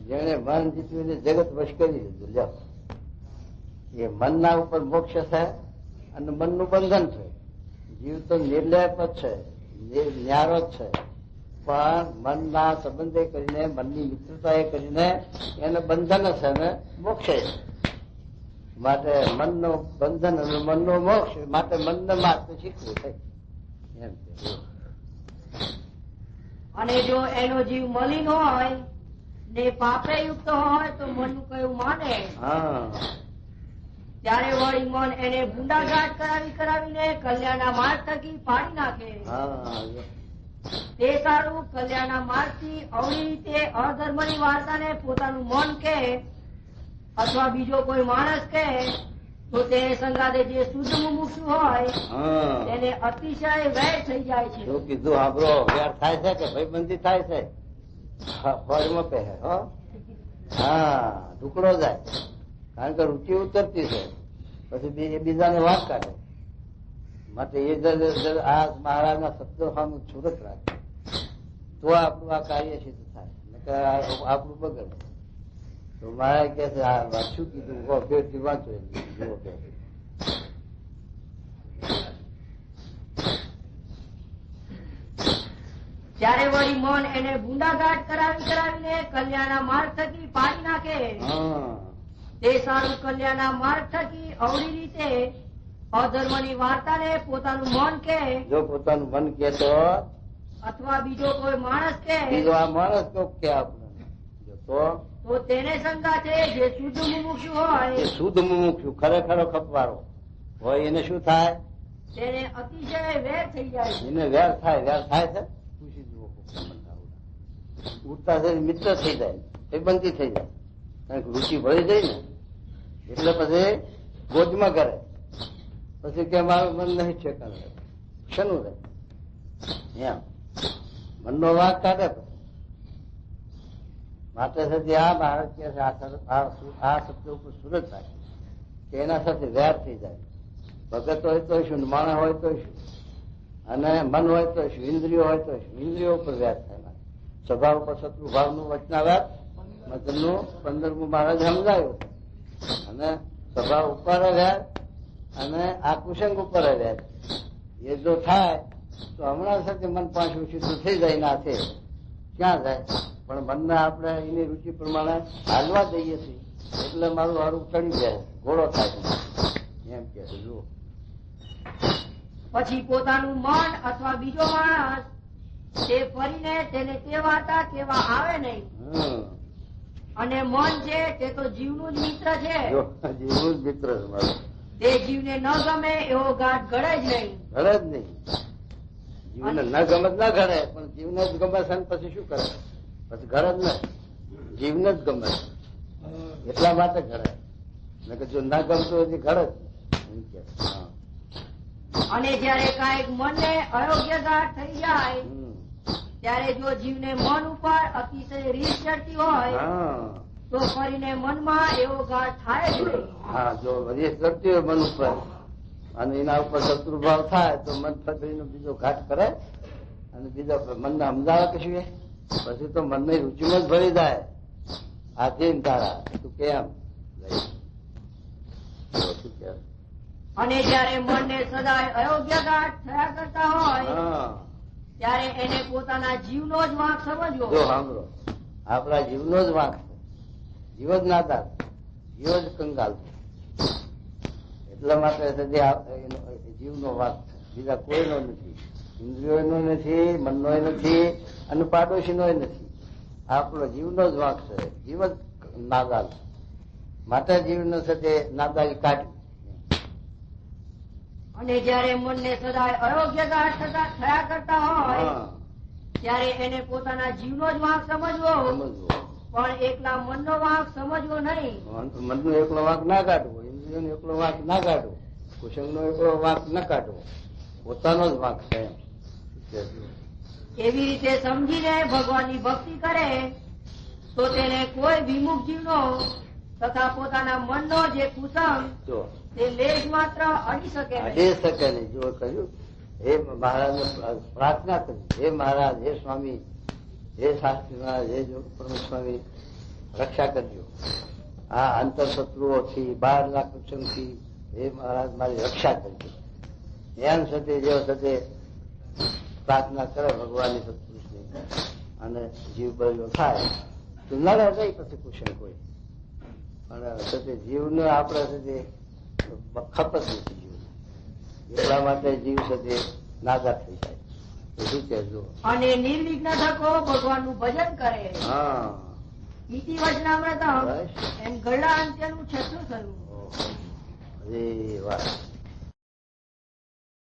જેને મન જીત્યું જગત વશ કરી દીધું. લ્યો એ મનના ઉપર મોક્ષ છે અને મનનું બંધન છે. જીવ તો નિર્લેપ જ છે, ન્યારો જ છે, પણ મનના સંબંધે કરીને મનની મિત્રતા કરીને એને બંધન છે અને મોક્ષ છે. માટે મનનો બંધન અને મનનો મોક્ષ માટે મનને માત્ર શીખવું થાય એમ. અને જો એનો જીવ મલિન હોય ને પાપે યુક્ત હોય તો મનનું કયું માને. ત્યારે વળી મન એને બુંડાઘાટ કરાવીને કલ્યાણના માર્ગ થકી પાડી નાખે. તે સારું કલ્યાણના માર્ગ થી અવળી રીતે અધર્મની વાર્તાને પોતાનું મન કે અથવા બીજો કોઈ માણસ કે તો તે સંગાતે જે શુદ્ધ મુમુક્ષુ હોય તેને અતિશય વેર થઈ જાય છે. શું કીધું આપણો વેર થાય છે કે ભાઈબંધી થાય છે? ફોજમાં પહે હા ટુકડો જાય કારણ કે રૂચિ ઉતરતી છે પછી બીજાને વાત કાઢે. માટે એ આ મહારાજના શબ્દો સામે સુરત રાખે તો આપણું આ કાર્ય સિદ્ધ થાય, આપણું બગડે. તો મહારાજ કે છે આ વાત શું કીધું ફેરથી વાંચો જુઓ કે ત્યારે વળી મન એને બુંડાઘાટ કરાવીને કલ્યાણના માર્ગ થકી પાડી નાખે. તે સારું કલ્યાણના માર્ગ થકી અવળી રીતે અધર્મની વાર્તાને પોતાનું મન કે જો પોતાનું મન કે તો અથવા બીજો કોઈ માણસ કે બીજો આ માણસ કોક કે આપણે તો તેને સંગાથે જે શુદ્ધ મુમુક્ષુ હોય, શુદ્ધ મુમુક્ષુ ખરેખરો ખપવારો હોય એને શું થાય? તેને અતિશય વેર થઈ જાય. એને વેર થાય છે. પૂછી જુઓ ઉઠતા છે મિત્ર થઈ જાય, એ બંધી થઈ જાય કારણ કે રૂચિ ભળી જાય ને એટલે પછી ગોજમાં કરે. પછી કે મારું મન નહીં ઠેકાણે શેનું રહે એમ મનનો વાંક કાઢે. માટે સાથે આ મહારાજ કે આ શબ્દ ઉપર સુરત થાય કે એના સાથે વેર થઈ જાય. ભગત હોય તો શું, માણસ હોય તો શું, અને મન હોય તો શું, ઇન્દ્રિયો હોય તો શું, ઇન્દ્રિયો ઉપર વેર થાય. સ્વભાવ ઉપર શત્રુ ભાવનું વચનાવ્યાત મતલબનું 15મું મહારાજ સમજાયું. અને સ્વભાવ ઉપર વેર અને આ કુસંગ ઉપર વેર એ જો થાય તો હમણાં સાથે મન પાછું સીધું થઈ જાય ના છે ક્યાં જાય. પણ મનને આપણે એની રુચિ પ્રમાણે હાલવા દઈએ છીએ એટલે મારું હારું ચડી જાય, ઘોડો થાય એમ કે જુઓ. પછી પોતાનું મન અથવા બીજો માણસ તે ફરીને તેને તે વાર્તા કેવા આવે નહીં. અને મન છે તે તો જીવનું જ મિત્ર છે. જો જીવનું જ મિત્ર છે મારું. તે જીવને ન ગમે એવો ગાંઠ ઘડે જ નહીં. ઘડે જ નહીં. જીવને ન ગમે ના ઘડે, પણ જીવને જ ગમે છે ને પછી શું કરે? પછી ઘડે જ ને. જીવને જ ગમે એટલા માટે ઘડે. જો ના ગમતું હોય ઘડે જ. અને જયારે કાંઈક મનને અયોગ્ય ગાંઠ થઈ જાય ત્યારે જો જીવને મન ઉપર અતિશય રીસ ચડતી હોય તો ફરીને મનમાં એવો ગાંઠ થાય જ નહીં. હા, જો રીસ ચડતી હોય મન ઉપર અને એના ઉપર શત્રુભાવ થાય તો મન ફરીનો બીજો ઘાટ કરે અને બીજા મનને સમજાવે કે શું પછી તો મનની રુચિમાં જ ભરી જાય. આધીન તારા તું કેમ અને જયારે મનને સદાય અયોગ્ય ગાંઠ થયા કરતા હોય ત્યારે એને પોતાના જીવનો જ વાંક સમજવો. જો સાંભળો, આપણા જીવનો જ વાંક છે. જીવ જ નાદાર, જીવ જ કંગાલ છે. એટલા માટે જીવનો વાંક છે, બીજા કોઈનો નથી. ઇન્દ્રિયોનો નથી, મનનો નથી અને પાડોશીનો નથી. આપણો જીવનો જ વાંક છે. જીવ જ નાદાર છે. માટે જીવનો છે તે નાદારી કાઢી. અને જયારે મનને સદાય અયોગ્ય ગાંઠ થયા કરતા હોય ત્યારે એને પોતાના જીવનો જ વાંક સમજવો, પણ એકલા મનનો વાંક સમજવો નહીં. મનનો એકલો વાંક ના કાઢવો, ઇન્દ્રિયોનો એકલો વાંક ના કાઢવો, કુસંગનો એકલો વાંક ના કાઢવો, પોતાનો જ વાંક છે. એવી રીતે સમજીને ભગવાનની ભક્તિ કરે તો તેને કોઈ વિમુખ જીવનો તથા પોતાના મનનો જે કુસંગ તે લેશ માત્ર અડી શકે નહીં. જો કહ્યું હે મહારાજને પ્રાર્થના કરી, હે મહારાજ, હે સ્વામી, હે શાસ્ત્રી મહારાજ, હે પરમ સ્વામી, રક્ષા કરજો આ અંતર શત્રુઓથી, 12 લાખ કુસંગથી. હે મહારાજ, મારી રક્ષા કરજો. એમ સાથે જેવો સાથે પ્રાર્થના કરે ભગવાનની સત્પુરુષની અને જીવ બળ્યો થાય તો નડે નહીં પછી કુસંગ કોઈ. પણ સાથે જીવને આપણે સાથે ખપત નથી જીવ. એટલા માટે જીવ સાથે નાગા થઈ જાય. તો શું કહેજો? અને નિર્વિઘ્ન થકો ભગવાનનું ભજન કરે. હા, ઇતિ વચનામૃતમ એમ ગળા અંત્યનું 6 થયું. અરે વાહ.